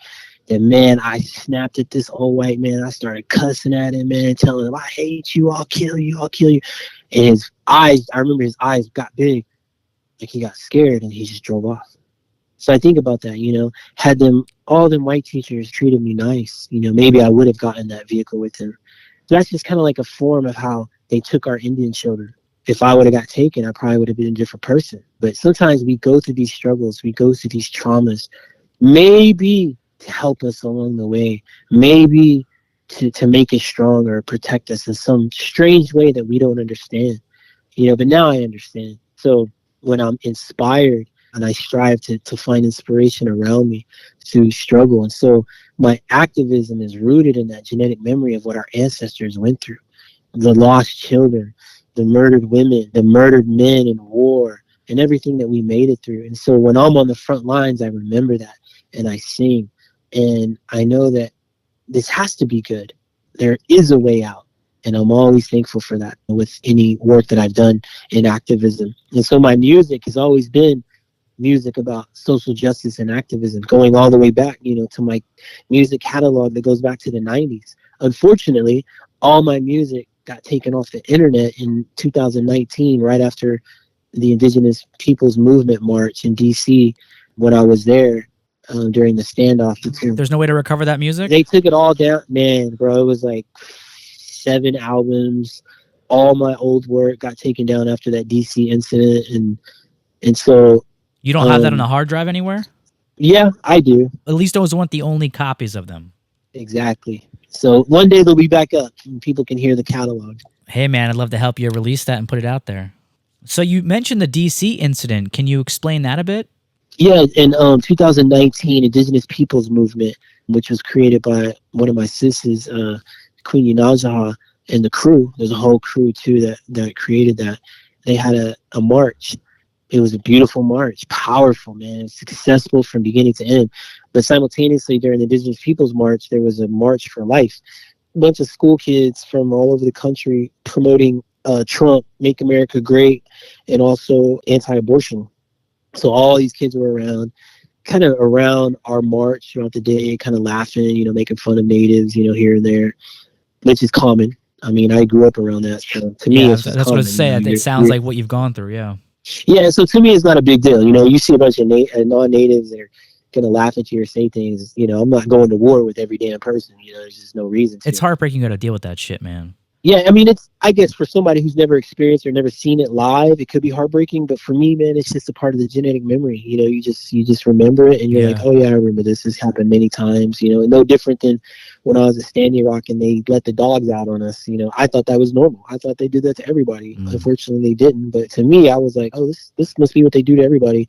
That, man, I snapped at this old white man. I started cussing at him, man, telling him, I hate you, I'll kill you, I'll kill you. And his eyes, I remember his eyes got big, like he got scared, and he just drove off. So I think about that, had all them white teachers treated me nice, maybe I would have gotten that vehicle with him. So that's just kind of like a form of how they took our Indian children. If I would have got taken, I probably would have been a different person. But sometimes we go through these struggles, we go through these traumas, maybe to help us along the way, maybe to make us stronger or protect us in some strange way that we don't understand. But now I understand. So when I'm inspired, and I strive to find inspiration around me through struggle. And so my activism is rooted in that genetic memory of what our ancestors went through. The lost children, the murdered women, the murdered men in war, and everything that we made it through. And so when I'm on the front lines, I remember that, and I sing. And I know that this has to be good. There is a way out. And I'm always thankful for that with any work that I've done in activism. And so my music has always been music about social justice and activism, going all the way back, to my music catalog that goes back to the 90s. Unfortunately, all my music got taken off the internet in 2019, right after the Indigenous Peoples Movement March in DC, when I was there during the standoff. There's no way to recover that music? They took it all down. Man, bro, it was like 7 albums. All my old work got taken down after that DC incident. And so... You don't have that on a hard drive anywhere? Yeah, I do. At least those weren't the only copies of them. Exactly. So one day they'll be back up and people can hear the catalog. Hey, man, I'd love to help you release that and put it out there. So you mentioned the DC incident. Can you explain that a bit? Yeah, in 2019, Indigenous Peoples Movement, which was created by one of my sisters, Queen Yunajaha, and the crew. There's a whole crew, too, that created that. They had a march. It was a beautiful march, powerful, man, successful from beginning to end. But simultaneously, during the Indigenous Peoples March, there was a march for life. A bunch of school kids from all over the country promoting Trump, Make America Great, and also anti-abortion. So all these kids were around our march throughout the day, kind of laughing, making fun of natives, here and there, which is common. I mean, I grew up around that. So to me, it's just that's common. what I say. It sounds like what you've gone through, yeah. Yeah, so to me, it's not a big deal. You see a bunch of non-natives that are going to laugh at you or say things. I'm not going to war with every damn person. There's just no reason to. It's heartbreaking you got to deal with that shit, man. Yeah, I mean, I guess for somebody who's never experienced or never seen it live, it could be heartbreaking. But for me, man, it's just a part of the genetic memory. You just remember it, and you're like, oh yeah, I remember this. This happened many times. And no different than when I was at Standing Rock and they let the dogs out on us. I thought that was normal. I thought they did that to everybody. Unfortunately, they didn't. But to me, I was like, oh, this must be what they do to everybody.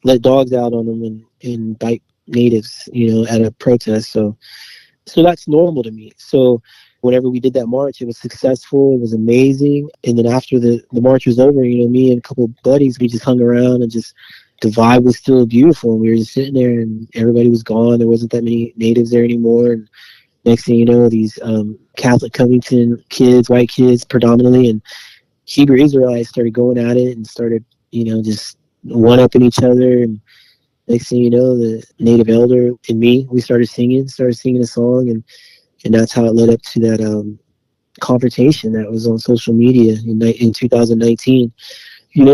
Let dogs out on them and bite natives, at a protest. So that's normal to me. So whenever we did that march, it was successful. It was amazing. And then after the march was over, me and a couple of buddies, we just hung around and just the vibe was still beautiful. And we were just sitting there and everybody was gone. There wasn't that many natives there anymore. And next thing you know, these Catholic Covington kids, white kids predominantly, and Hebrew Israelites started going at it and started, just one-upping each other. And next thing you know, the native elder and me, we started singing a song. And that's how it led up to that confrontation that was on social media in 2019.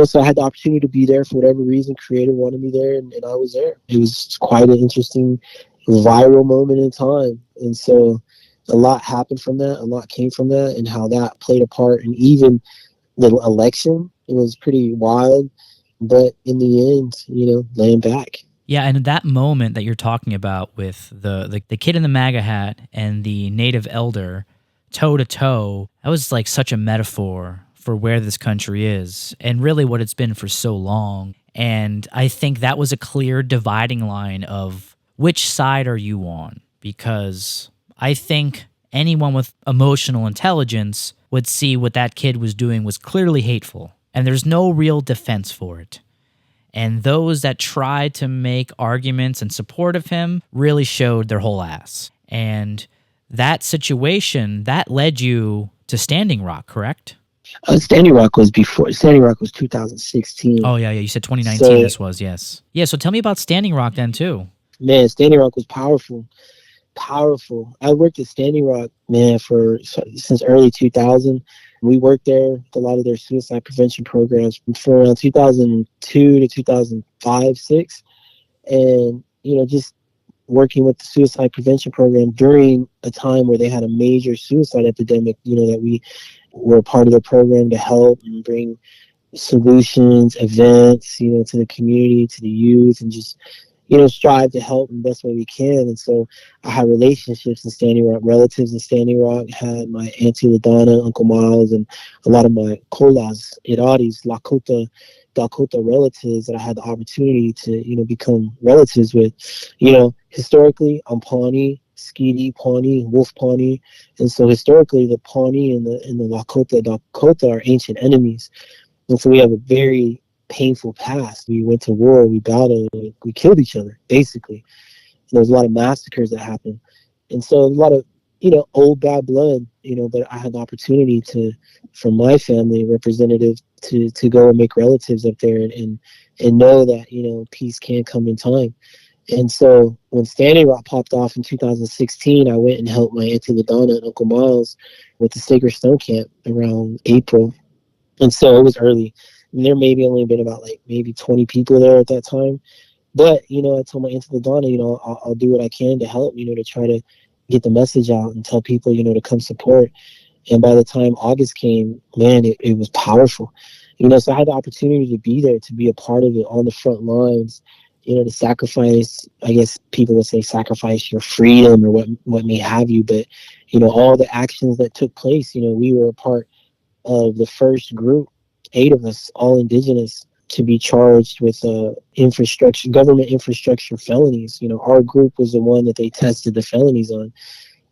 So I had the opportunity to be there for whatever reason. Creator wanted me there, and I was there. It was quite an interesting viral moment in time. And so a lot happened from that. A lot came from that, and how that played a part. And even the election, it was pretty wild. But in the end, laying back. Yeah, and that moment that you're talking about with the kid in the MAGA hat and the native elder toe to toe, that was like such a metaphor for where this country is and really what it's been for so long. And I think that was a clear dividing line of which side are you on? because I think anyone with emotional intelligence would see what that kid was doing was clearly hateful, and there's no real defense for it. And those that tried to make arguments in support of him really showed their whole ass. And that situation, that led you to Standing Rock, correct? Standing Rock was before. Standing Rock was 2016. Oh, yeah. You said 2019 So, this was, yes. Yeah, so tell me about Standing Rock then, too. man, Standing Rock was powerful. Powerful. I worked at Standing Rock, man, since early 2000. We worked there with a lot of their suicide prevention programs from around 2002 to 2005, 6. And, just working with the suicide prevention program during a time where they had a major suicide epidemic, that we were a part of their program to help and bring solutions, events, to the community, to the youth, and just, strive to help in the best way we can. And so I had relationships in Standing Rock, relatives in Standing Rock, had my Auntie LaDonna, Uncle Miles, and a lot of my Kolas, Iraris, Dakota relatives that I had the opportunity to, become relatives with. Historically, I'm Pawnee, Skeety Pawnee, Wolf Pawnee. And so historically, the Pawnee and the Dakota are ancient enemies. And so we have a very painful past. We went to war, we battled, we killed each other, basically. And there was a lot of massacres that happened. And so a lot of, old bad blood, but I had the opportunity from my family representative to go and make relatives up there and know that, peace can come in time. And so when Standing Rock popped off in 2016, I went and helped my Auntie LaDonna and Uncle Miles with the Sacred Stone Camp around April. And so it was early. And there maybe only been about maybe 20 people there at that time. But, I told my Auntie LaDonna, I'll do what I can to help, to try to get the message out and tell people, to come support. And by the time August came, man, it was powerful. So I had the opportunity to be there, to be a part of it on the front lines, to sacrifice, I guess people would say sacrifice your freedom or what may have you. But, all the actions that took place, we were a part of the first group, 8 of us, all Indigenous, to be charged with government infrastructure felonies. Our group was the one that they tested the felonies on.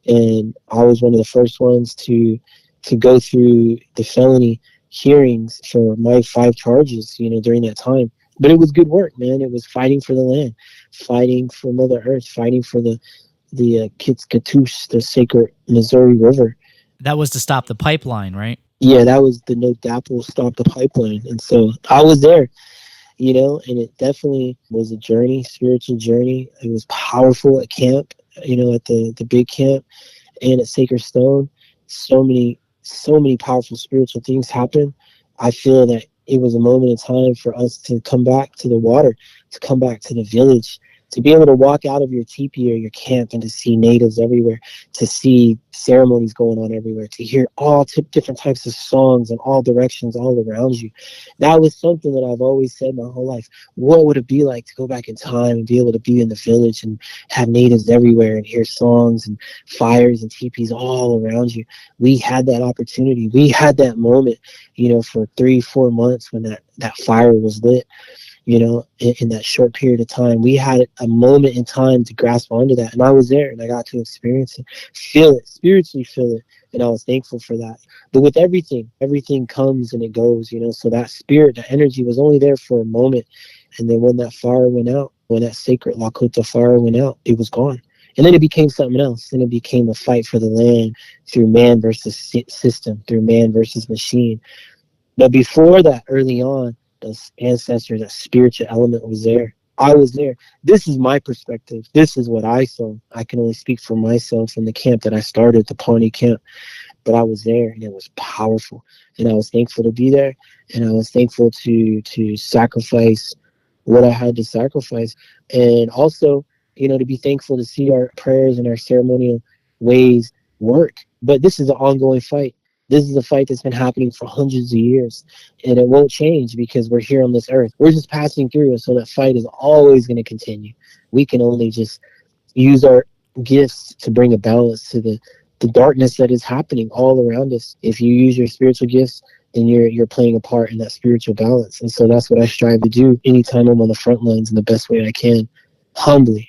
And I was one of the first ones to go through the felony hearings for my 5 charges, during that time. But it was good work, man. It was fighting for the land, fighting for Mother Earth, fighting for the Kitskatush, the sacred Missouri River. That was to stop the pipeline, right? Yeah, that was the no DAPL stop the pipeline. And so I was there, and it definitely was a journey, spiritual journey. It was powerful at camp, at the big camp and at Sacred Stone. So many powerful spiritual things happened. I feel that it was a moment in time for us to come back to the water, to come back to the village, to be able to walk out of your teepee or your camp and to see natives everywhere, to see ceremonies going on everywhere, to hear all different types of songs in all directions all around you. That was something that I've always said my whole life. What would it be like to go back in time and be able to be in the village and have natives everywhere and hear songs and fires and teepees all around you? We had that opportunity. We had that moment, for 3-4 months when that fire was lit. In that short period of time, we had a moment in time to grasp onto that. And I was there and I got to experience it, feel it, spiritually feel it. And I was thankful for that. But with everything comes and it goes, so that spirit, that energy was only there for a moment. And then when that fire went out, when that sacred Lakota fire went out, it was gone. And then it became something else. Then it became a fight for the land through man versus system, through man versus machine. But before that, early on, those ancestors, that spiritual element was there. I was there. This is my perspective. This is what I saw. I can only speak for myself in the camp that I started, the Pawnee Camp. But I was there, and it was powerful. And I was thankful to be there, and I was thankful to sacrifice what I had to sacrifice. And also, to be thankful to see our prayers and our ceremonial ways work. But this is an ongoing fight. This is a fight that's been happening for hundreds of years, and it won't change because we're here on this earth. We're just passing through, so that fight is always going to continue. We can only just use our gifts to bring a balance to the darkness that is happening all around us. If you use your spiritual gifts, then you're playing a part in that spiritual balance. And so that's what I strive to do anytime I'm on the front lines in the best way I can, humbly.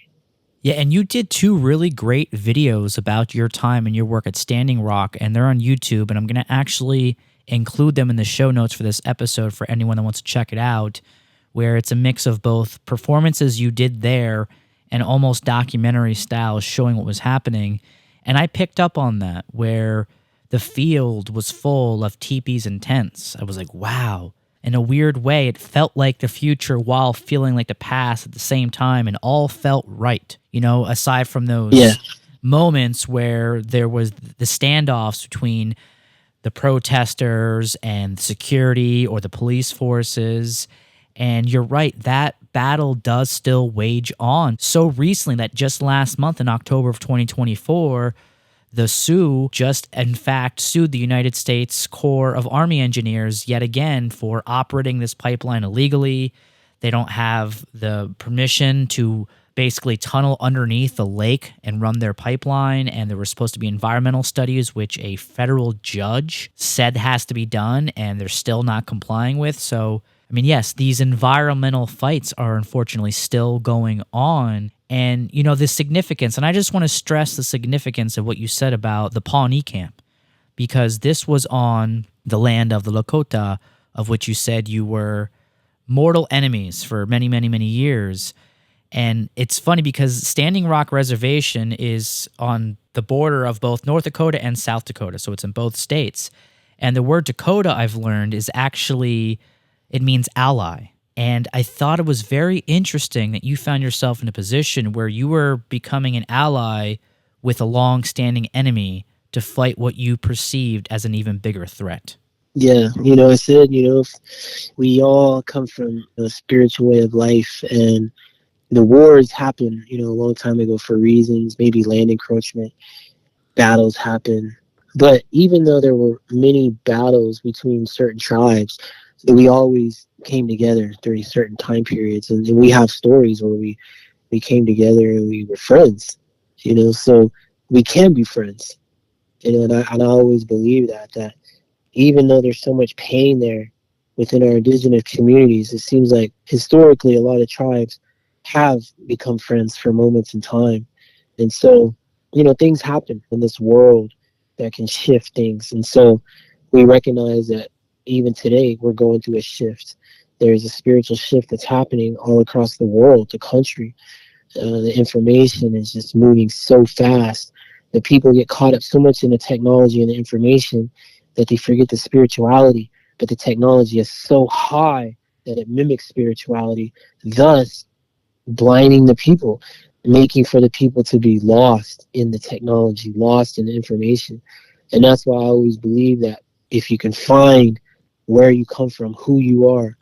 Yeah, and you did 2 really great videos about your time and your work at Standing Rock, and they're on YouTube, and I'm going to actually include them in the show notes for this episode for anyone that wants to check it out, where it's a mix of both performances you did there and almost documentary style showing what was happening. And I picked up on that, where the field was full of teepees and tents. I was like, wow. In a weird way, it felt like the future while feeling like the past at the same time, and all felt right. You know, aside from those moments where there was the standoffs between the protesters and security or the police forces. And you're right, that battle does still wage on. So recently that just last month in October of 2024, the Sioux just, in fact, sued the United States Corps of Army Engineers yet again for operating this pipeline illegally. They don't have the permission to basically tunnel underneath the lake and run their pipeline, and there were supposed to be environmental studies, which a federal judge said has to be done, and they're still not complying with. So, I mean, yes, these environmental fights are unfortunately still going on. And, you know, the significance, and I just want to stress the significance of what you said about the Pawnee Camp, because this was on the land of the Lakota, of which you said you were mortal enemies for many, many, many years. And it's funny because Standing Rock Reservation is on the border of both North Dakota and South Dakota, so it's in both states. And the word Dakota, I've learned, is actually, it means ally. And I thought it was very interesting that you found yourself in a position where you were becoming an ally with a long-standing enemy to fight what you perceived as an even bigger threat. Yeah, you know, I said, you know, we all come from a spiritual way of life, and the wars happened, you know, a long time ago for reasons, maybe land encroachment, battles happen. But even though there were many battles between certain tribes, we always came together during certain time periods. And we have stories where we came together and we were friends, you know, so we can be friends. You know, and I always believe that even though there's so much pain there within our indigenous communities, it seems like historically a lot of tribes have become friends for moments in time. And so, you know, things happen in this world that can shift things. And so we recognize that even today we're going through a shift. There's a spiritual shift that's happening all across the world, the country. The information is just moving so fast that people get caught up so much in the technology and the information that they forget the spirituality. But the technology is so high that it mimics spirituality, thus blinding the people, making for the people to be lost in the technology, lost in the information. And that's why I always believe that if you can find where you come from, who you are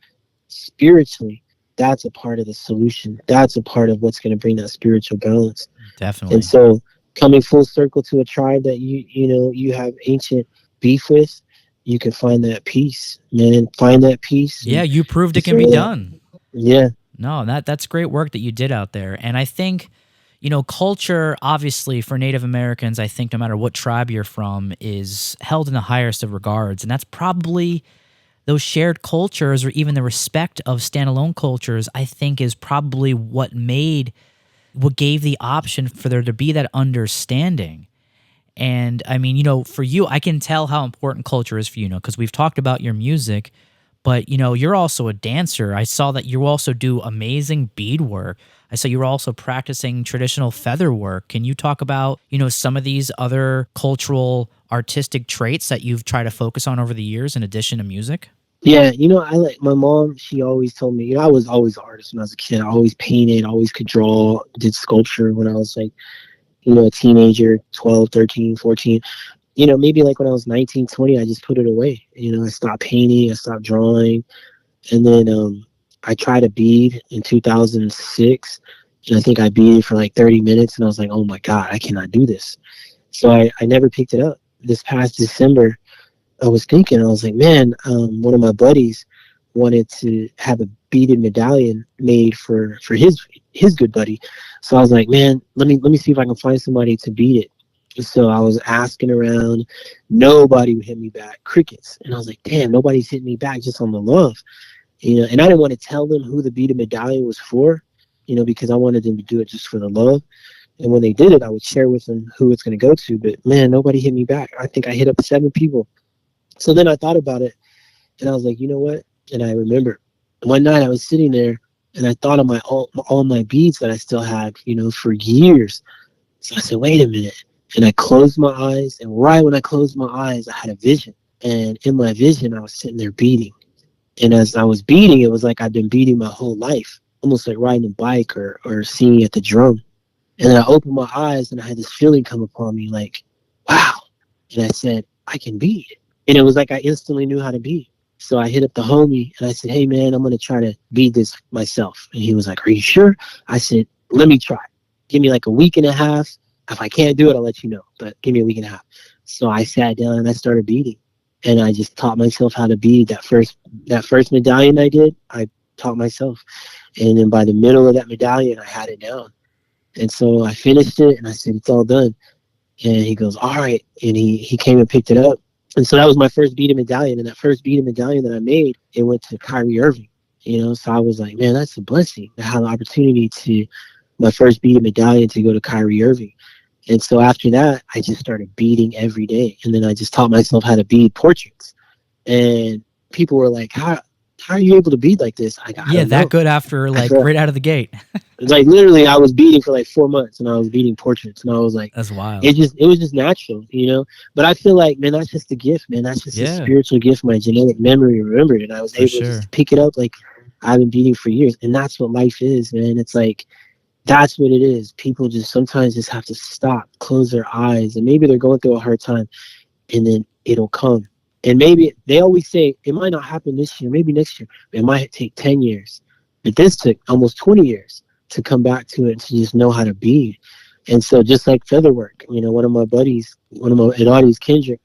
spiritually, that's a part of the solution. That's a part of what's going to bring that spiritual balance. Definitely. And so coming full circle to a tribe that you have ancient beef with, you can find that peace, man. Find that peace. Yeah, you proved it can be done. Yeah. No, that's great work that you did out there. And I think, you know, culture, obviously, for Native Americans, I think no matter what tribe you're from, is held in the highest of regards. And that's probably those shared cultures, or even the respect of standalone cultures, I think is probably what gave the option for there to be that understanding. And I mean, you know, for you, I can tell how important culture is for you, because we've talked about your music, but, you know, you're also a dancer. I saw that you also do amazing bead work. I saw you were also practicing traditional feather work. Can you talk about, you know, some of these other cultural artistic traits that you've tried to focus on over the years in addition to music? Yeah, you know, I like my mom, she always told me, you know, I was always an artist when I was a kid. I always painted, always could draw, did sculpture when I was like, you know, a teenager, 12, 13, 14. You know, maybe like when I was 19, 20, I just put it away. You know, I stopped painting, I stopped drawing. And then I tried a bead in 2006. And I think I beaded for like 30 minutes. And I was like, oh my God, I cannot do this. So I never picked it up. This past December, I was thinking, I was like, man, one of my buddies wanted to have a beaded medallion made for his good buddy. So I was like, man, let me see if I can find somebody to bead it. So I was asking around, nobody would hit me back, crickets. And I was like, damn, nobody's hitting me back just on the love, you know. And I didn't want to tell them who the beaded medallion was for, because I wanted them to do it just for the love. And when they did it, I would share with them who it's going to go to. But man, nobody hit me back. I think I hit up 7 people. So then I thought about it, and I was like, you know what? And I remember one night I was sitting there, and I thought of all my beads that I still had, for years. So I said, wait a minute. And I closed my eyes, and right when I closed my eyes, I had a vision. And in my vision, I was sitting there beading. And as I was beading, it was like I'd been beading my whole life, almost like riding a bike or singing at the drum. And then I opened my eyes, and I had this feeling come upon me like, wow. And I said, I can bead. And it was like I instantly knew how to bead. So I hit up the homie, and I said, hey, man, I'm going to try to bead this myself. And he was like, are you sure? I said, let me try. Give me like a week and a half. If I can't do it, I'll let you know. But give me a week and a half. So I sat down, and I started beading. And I just taught myself how to bead. That first medallion I did, I taught myself. And then by the middle of that medallion, I had it down. And so I finished it, and I said, it's all done. And he goes, all right. And he came and picked it up. And so that was my first beaded medallion. And that first beaded medallion that I made, it went to Kyrie Irving. So I was like, man, that's a blessing to have the opportunity to, my first beaded medallion to go to Kyrie Irving. And so after that, I just started beading every day. And then I just taught myself how to bead portraits. And people were like, how are you able to bead like this? That good after right out of the gate. Like literally I was beading for like 4 months, and I was beading portraits, and I was like, that's wild. It was just natural, But I feel like, man, that's just a gift, man. That's just a spiritual gift. My genetic memory remembered it. I was able to just pick it up. Like I've been beading for years, and that's what life is, man. It's like, that's what it is. People just sometimes just have to stop, close their eyes, and maybe they're going through a hard time, and then it'll come. And maybe they always say it might not happen this year, maybe next year. It might take 10 years. But this took almost 20 years to come back to it, to just know how to bead. And so just like feather work, one of my buddies, Kendrick,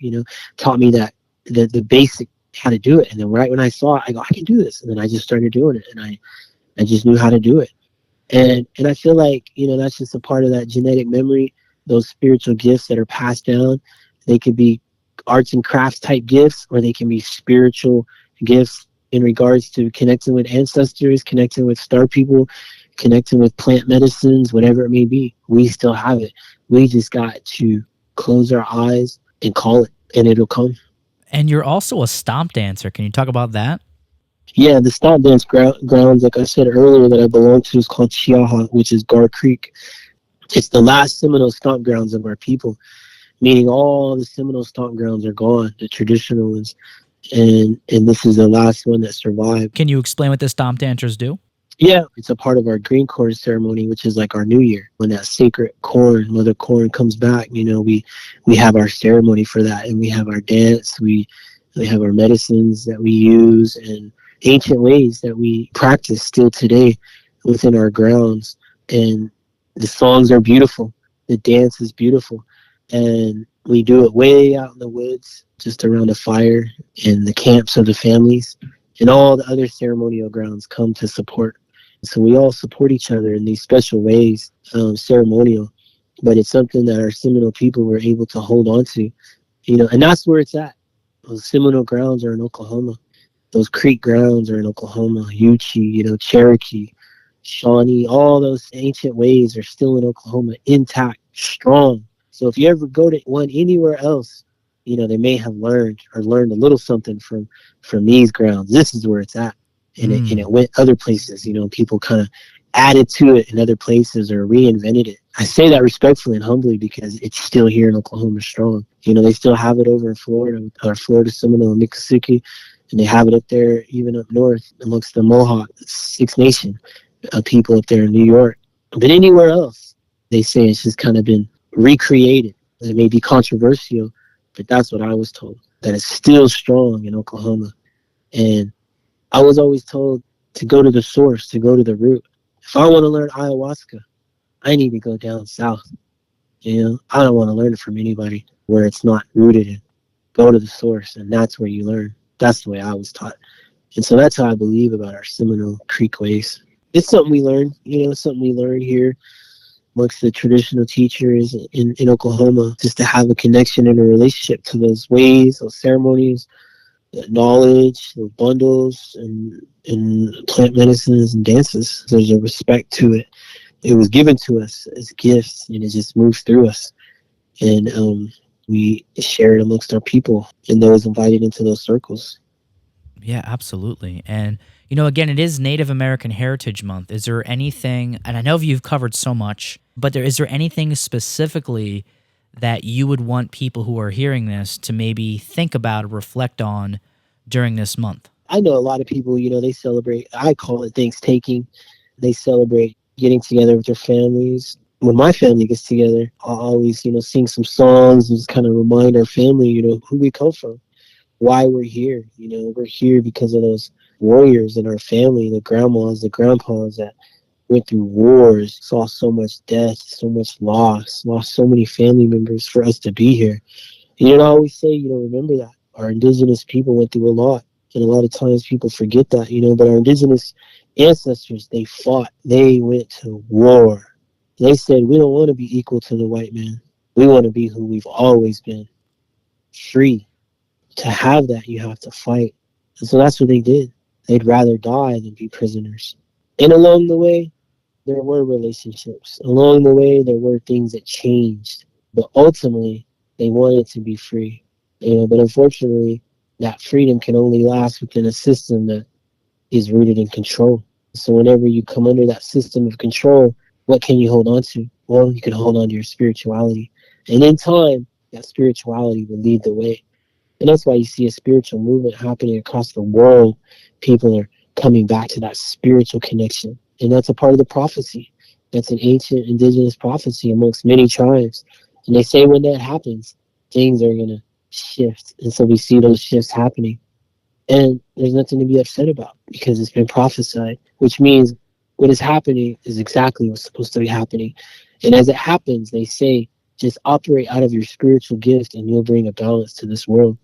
taught me that the basic how to do it. And then right when I saw it, I go, I can do this. And then I just started doing it, and I just knew how to do it. And I feel like, that's just a part of that genetic memory, those spiritual gifts that are passed down. They could be arts and crafts type gifts, or they can be spiritual gifts in regards to connecting with ancestors, connecting with star people, connecting with plant medicines, whatever it may be. We still have it. We just got to close our eyes and call it, and it'll come. And you're also a Stompdancer. Can you talk about that? Yeah, the Stompdance grounds, like I said earlier, that I belong to is called Chiaha, which is Gar Creek. It's the last Seminole stomp grounds of our people, meaning all the Seminole stomp grounds are gone, the traditional ones, and this is the last one that survived. Can you explain what the Stompdancers do? Yeah, it's a part of our green corn ceremony, which is like our New Year. When that sacred corn, Mother Corn, comes back, we have our ceremony for that, and we have our dance, we have our medicines that we use, and ancient ways that we practice still today within our grounds. And the songs are beautiful, the dance is beautiful, and we do it way out in the woods, just around a fire, and the camps of the families and all the other ceremonial grounds come to support. So we all support each other in these special ways, ceremonial, but it's something that our Seminole people were able to hold on to, and that's where it's at. Those Seminole grounds are in Oklahoma. Those Creek grounds are in Oklahoma, Yuchi, Cherokee, Shawnee, all those ancient ways are still in Oklahoma, intact, strong. So if you ever go to one anywhere else, they may have learned a little something from these grounds. This is where it's at. And it went other places, people kind of added to it in other places or reinvented it. I say that respectfully and humbly because it's still here in Oklahoma strong. They still have it over in Florida, our Florida Seminole and Miccosukee. And they have it up there, even up north, amongst the Mohawk, Six Nation people up there in New York. But anywhere else, they say it's just kind of been recreated. It may be controversial, but that's what I was told, that it's still strong in Oklahoma. And I was always told to go to the source, to go to the root. If I want to learn ayahuasca, I need to go down south. I don't want to learn it from anybody where it's not rooted in. Go to the source, and that's where you learn. That's the way I was taught. And so that's how I believe about our Seminole Creek ways. It's something we learn, something we learn here amongst the traditional teachers in Oklahoma, just to have a connection and a relationship to those ways, those ceremonies, that knowledge, those bundles, and plant medicines and dances. There's a respect to it. it was given to us as gifts, and it just moves through us. And we share it amongst our people and those invited into those circles. Yeah, absolutely. And, again, it is Native American Heritage Month. Is there anything, and I know you've covered so much, but is there anything specifically that you would want people who are hearing this to maybe think about or reflect on during this month? I know a lot of people, they celebrate, I call it Thanksgiving. They celebrate getting together with their families. When my family gets together, I'll always, sing some songs and just kind of remind our family, who we come from, why we're here. We're here because of those warriors in our family, the grandmas, the grandpas that went through wars, saw so much death, so much loss, lost so many family members for us to be here. And I always say, remember that. Our indigenous people went through a lot. And a lot of times people forget that, but our indigenous ancestors, they fought. They went to war. They said, we don't want to be equal to the white man. We want to be who we've always been, free. To have that, you have to fight. And so that's what they did. They'd rather die than be prisoners. And along the way, there were relationships. Along the way, there were things that changed. But ultimately, they wanted to be free. But unfortunately, that freedom can only last within a system that is rooted in control. So whenever you come under that system of control, what can you hold on to? Well, you can hold on to your spirituality. And in time, that spirituality will lead the way. And that's why you see a spiritual movement happening across the world. People are coming back to that spiritual connection. And that's a part of the prophecy. That's an ancient indigenous prophecy amongst many tribes. And they say when that happens, things are going to shift. And so we see those shifts happening. And there's nothing to be upset about because it's been prophesied, which means what is happening is exactly what's supposed to be happening. And as it happens, they say, just operate out of your spiritual gift and you'll bring a balance to this world.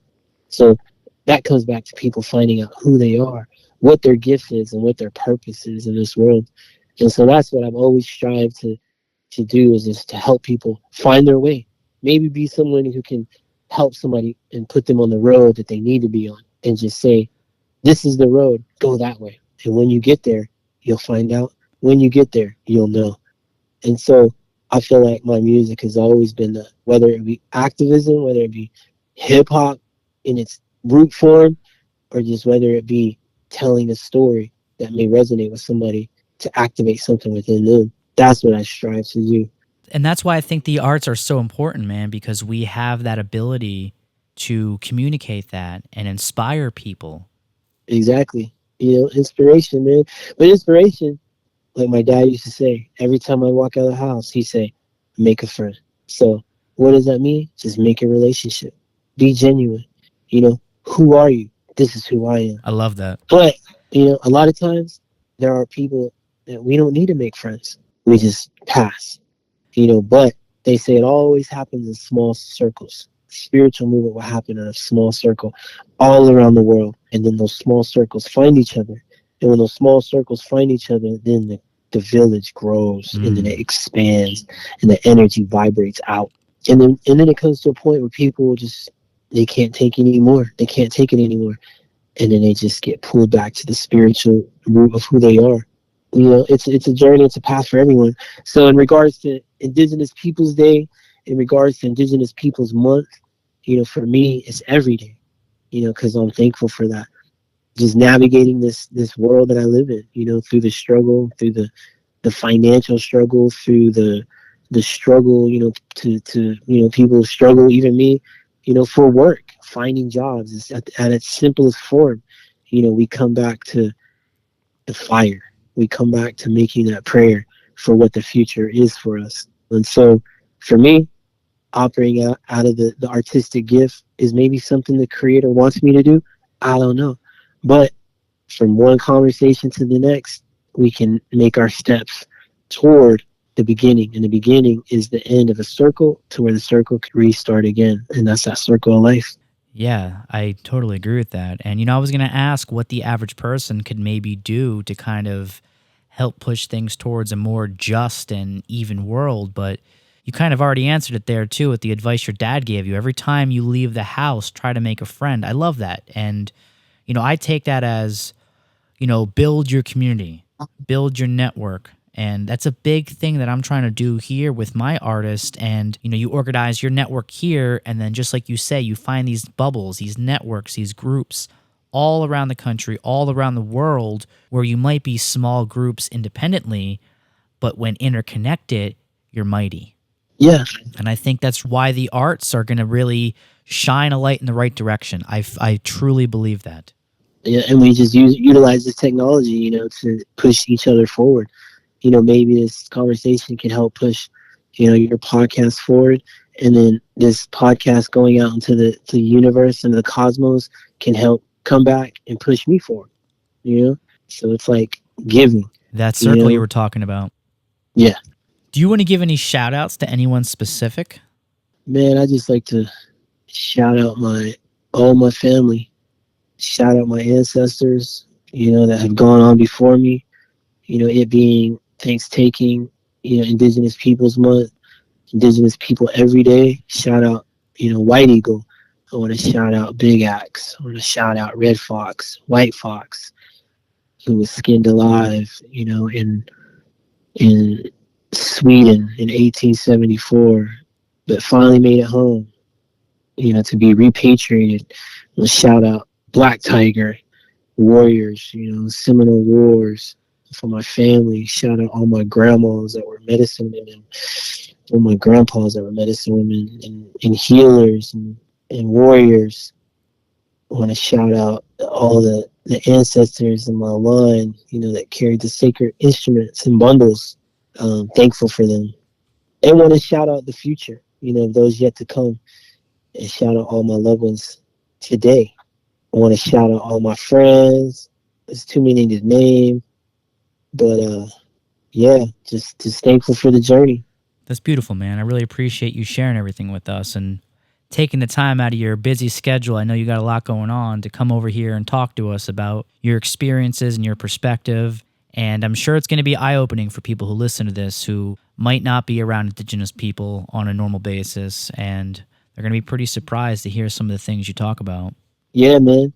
So that comes back to people finding out who they are, what their gift is, and what their purpose is in this world. And so that's what I've always strived to do is just to help people find their way. Maybe be someone who can help somebody and put them on the road that they need to be on and just say, this is the road, go that way. And when you get there, you'll find out. When you get there, you'll know. And so I feel like my music has always been that, whether it be activism, whether it be hip hop in its root form, or just whether it be telling a story that may resonate with somebody to activate something within them. That's what I strive to do. And that's why I think the arts are so important, man, because we have that ability to communicate that and inspire people. Exactly. Inspiration, man. But inspiration, like my dad used to say, every time I walk out of the house, he'd say, make a friend. So what does that mean? Just make a relationship. Be genuine. Who are you? This is who I am. I love that. But, a lot of times there are people that we don't need to make friends. We just pass. But they say it always happens in small circles. Spiritual movement will happen in a small circle all around the world. And then those small circles find each other. And when those small circles find each other, then the village grows and then it expands and the energy vibrates out. And then it comes to a point where people just, they can't take it anymore. They can't take it anymore. And then they just get pulled back to the spiritual root of who they are. It's a journey, it's a path for everyone. So in regards to Indigenous Peoples Day, in regards to Indigenous Peoples Month, for me, it's every day, because I'm thankful for that. Just navigating this world that I live in, through the struggle, through the financial struggle, through the struggle, to people struggle, even me, for work, finding jobs. It's at its simplest form. We come back to the fire. We come back to making that prayer for what the future is for us. And so for me, operating out of the artistic gift is maybe something the creator wants me to do. I don't know. But from one conversation to the next, we can make our steps toward the beginning. And the beginning is the end of a circle to where the circle can restart again. And that's that circle of life. Yeah, I totally agree with that. And, I was going to ask what the average person could maybe do to kind of help push things towards a more just and even world. But you kind of already answered it there, too, with the advice your dad gave you. Every time you leave the house, try to make a friend. I love that. And, I take that as, build your community, build your network, And that's a big thing that I'm trying to do here with my artist. And, you organize your network here. And then just like you say, you find these bubbles, these networks, these groups all around the country, all around the world, where you might be small groups independently, but when interconnected, you're mighty. Yeah. And I think that's why the arts are going to really shine a light in the right direction. I truly believe that. Yeah, and we just utilize this technology, to push each other forward. Maybe this conversation can help push, your podcast forward, and then this podcast going out into the universe and the cosmos can help come back and push me forward. So it's like giving. That circle you were talking about. Yeah. Do you want to give any shout outs to anyone specific? Man, I just like to shout out all my family. Shout out my ancestors, that have gone on before me. It being Thanksgiving, Indigenous Peoples Month, Indigenous people every day. Shout out, White Eagle. I want to shout out Big Axe. I want to shout out Red Fox, White Fox, who was skinned alive, in Sweden in 1874, but finally made it home, to be repatriated. I want to shout out Black Tiger warriors, Seminole Wars for my family. Shout out all my grandmas that were medicine women, all my grandpas that were medicine women, and healers and warriors. I want to shout out all the ancestors in my line, that carried the sacred instruments and bundles. Thankful for them. And want to shout out the future, those yet to come, and shout out all my loved ones today. I want to shout out all my friends. There's too many to name. But, yeah, just thankful for the journey. That's beautiful, man. I really appreciate you sharing everything with us and taking the time out of your busy schedule. I know you got a lot going on to come over here and talk to us about your experiences and your perspective. And I'm sure it's going to be eye-opening for people who listen to this who might not be around Indigenous people on a normal basis. And they're going to be pretty surprised to hear some of the things you talk about. Yeah, man.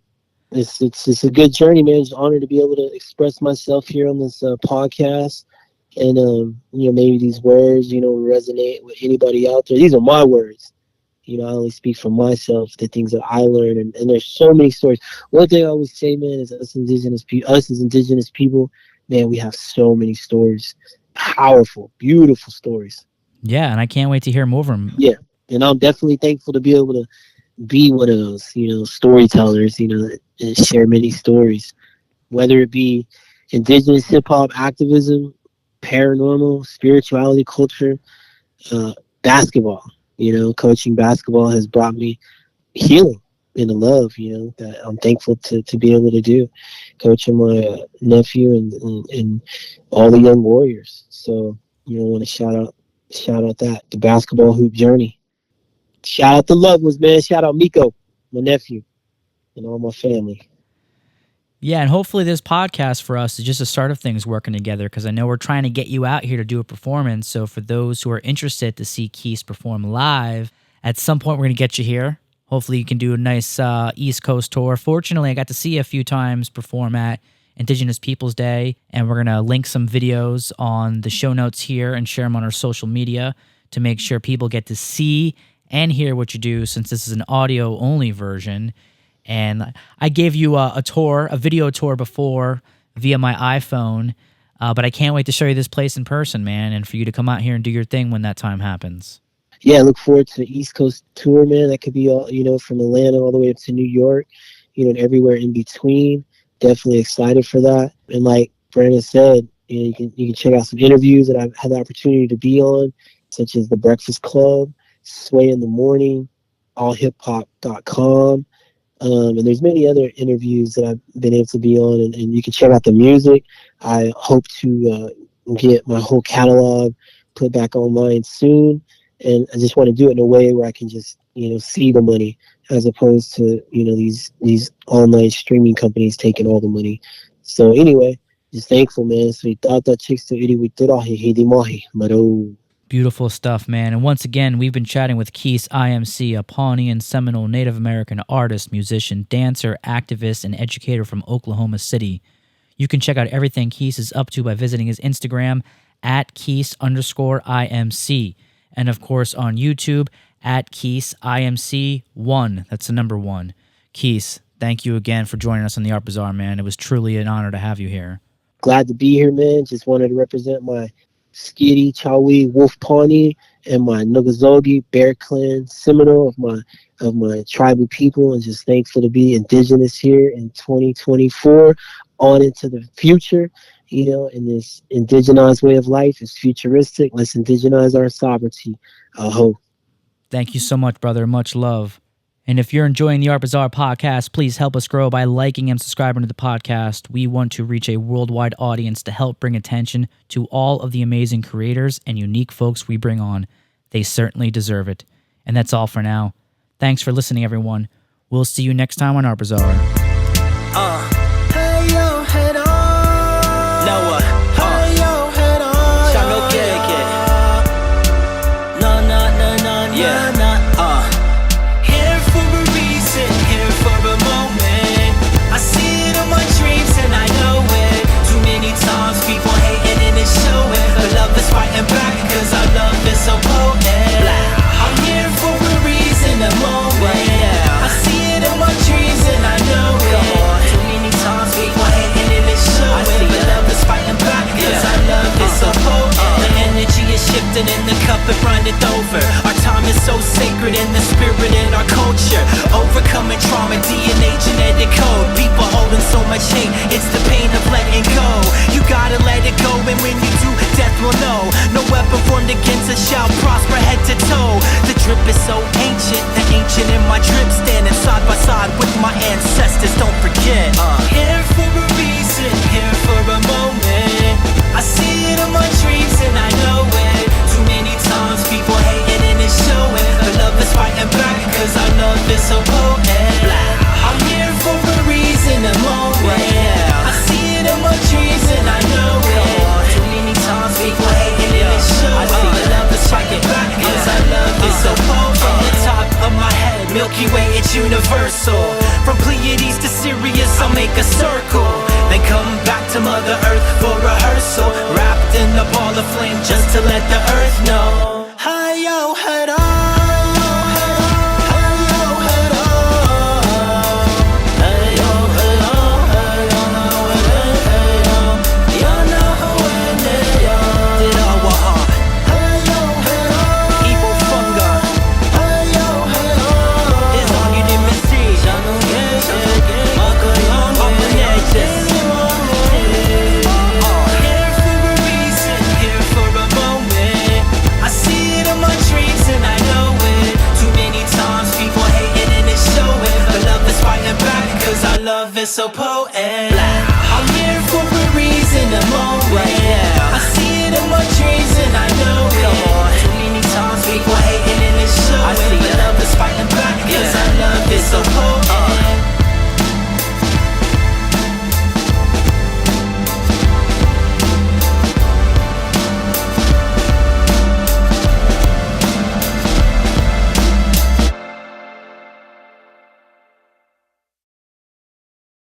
It's a good journey, man. It's an honor to be able to express myself here on this podcast. And, maybe these words, resonate with anybody out there. These are my words. I only speak for myself, the things that I learned. And there's so many stories. One thing I always say, man, is us as Indigenous people, man, we have so many stories. Powerful, beautiful stories. Yeah, and I can't wait to hear more of them. Yeah, and I'm definitely thankful to be able to be one of those, storytellers, and share many stories, whether it be Indigenous hip-hop activism, paranormal, spirituality, culture, basketball. Coaching basketball has brought me healing and a love, that I'm thankful to be able to do, coaching my nephew and all the young warriors. So, I want to shout out that, the basketball hoop journey. Shout out the loved ones, man. Shout out Miko, my nephew, and all my family. Yeah, and hopefully this podcast for us is just a start of things working together, because I know we're trying to get you out here to do a performance. So for those who are interested to see Quese perform live, at some point we're going to get you here. Hopefully you can do a nice East Coast tour. Fortunately, I got to see you a few times perform at Indigenous Peoples Day, and we're going to link some videos on the show notes here and share them on our social media to make sure people get to see and hear what you do, since this is an audio-only version. And I gave you a video tour before via my iPhone, but I can't wait to show you this place in person, man, and for you to come out here and do your thing when that time happens. Yeah, I look forward to the East Coast tour, man. That could be all, from Atlanta all the way up to New York, and everywhere in between. Definitely excited for that. And like Brandon said, you can check out some interviews that I've had the opportunity to be on, such as The Breakfast Club, Sway in the Morning, allhiphop.com. And there's many other interviews that I've been able to be on, and you can check out the music. I hope to get my whole catalog put back online soon, and I just want to do it in a way where I can just see the money, as opposed to these online streaming companies taking all the money. So anyway, just thankful, man. So we thought that chicks to Beautiful stuff, man. And once again, we've been chatting with Quese IMC, a Pawnee and Seminole Native American artist, musician, dancer, activist, and educator from Oklahoma City. You can check out everything Quese is up to by visiting his Instagram at Quese_IMC. And of course on YouTube at Quese IMC1. That's the number 1. Quese, thank you again for joining us on the Art Bazaar, man. It was truly an honor to have you here. Glad to be here, man. Just wanted to represent my Skitty, Chawi, Wolf Pawnee, and my Nugazogi, Bear Clan, Seminole of my tribal people, and just thankful to be indigenous here in 2024 on into the future. You know, in this indigenized way of life is futuristic. Let's indigenize our sovereignty. Aho. Thank you so much, brother. Much love. And if you're enjoying the Art Bazaar podcast, please help us grow by liking and subscribing to the podcast. We want to reach a worldwide audience to help bring attention to all of the amazing creators and unique folks we bring on. They certainly deserve it. And that's all for now. Thanks for listening, everyone. We'll see you next time on Art Bazaar. Hey yo, head on. Noah. Hey yo, head on. Shano Gege. No, yeah. Here for a reason, here for a moment. I see it in my dreams and I know it. Too many times people hating and it's showing. But love is fighting back cause our love is so potent. I'm here for a reason, a moment. I see it in my dreams and I know it. Too many times people hating and it's showing. But love is fighting back cause our love is so potent. The energy is shifting in the cup and runneth over. Our time is so sacred in the spirit in our culture. Overcoming trauma, DNA, genetic code. People holding so much hate, it's the pain of letting go. You gotta let it go, and when you do, death will know. No weapon formed against us shall prosper head to toe. The drip is so ancient, the ancient in my drip, standing side by side with my ancestors, don't forget. Here for a reason, here for a moment. I see it in my dreams and I know it. Too many times people hating and it's showing. But love is fighting back cause our love is so potent. I'm here for a reason, a moment. I see it in my dreams and I know it. Too many times people hating and it's showing. But love is fighting back cause our love is so potent. From the top of my head, Milky Way, it's universal. From Pleiades to Sirius, I'll make a circle. Then come back to Mother Earth for rehearsal. Wrapped in a ball of flame just to let the earth know. Hi yo, head on. So potent.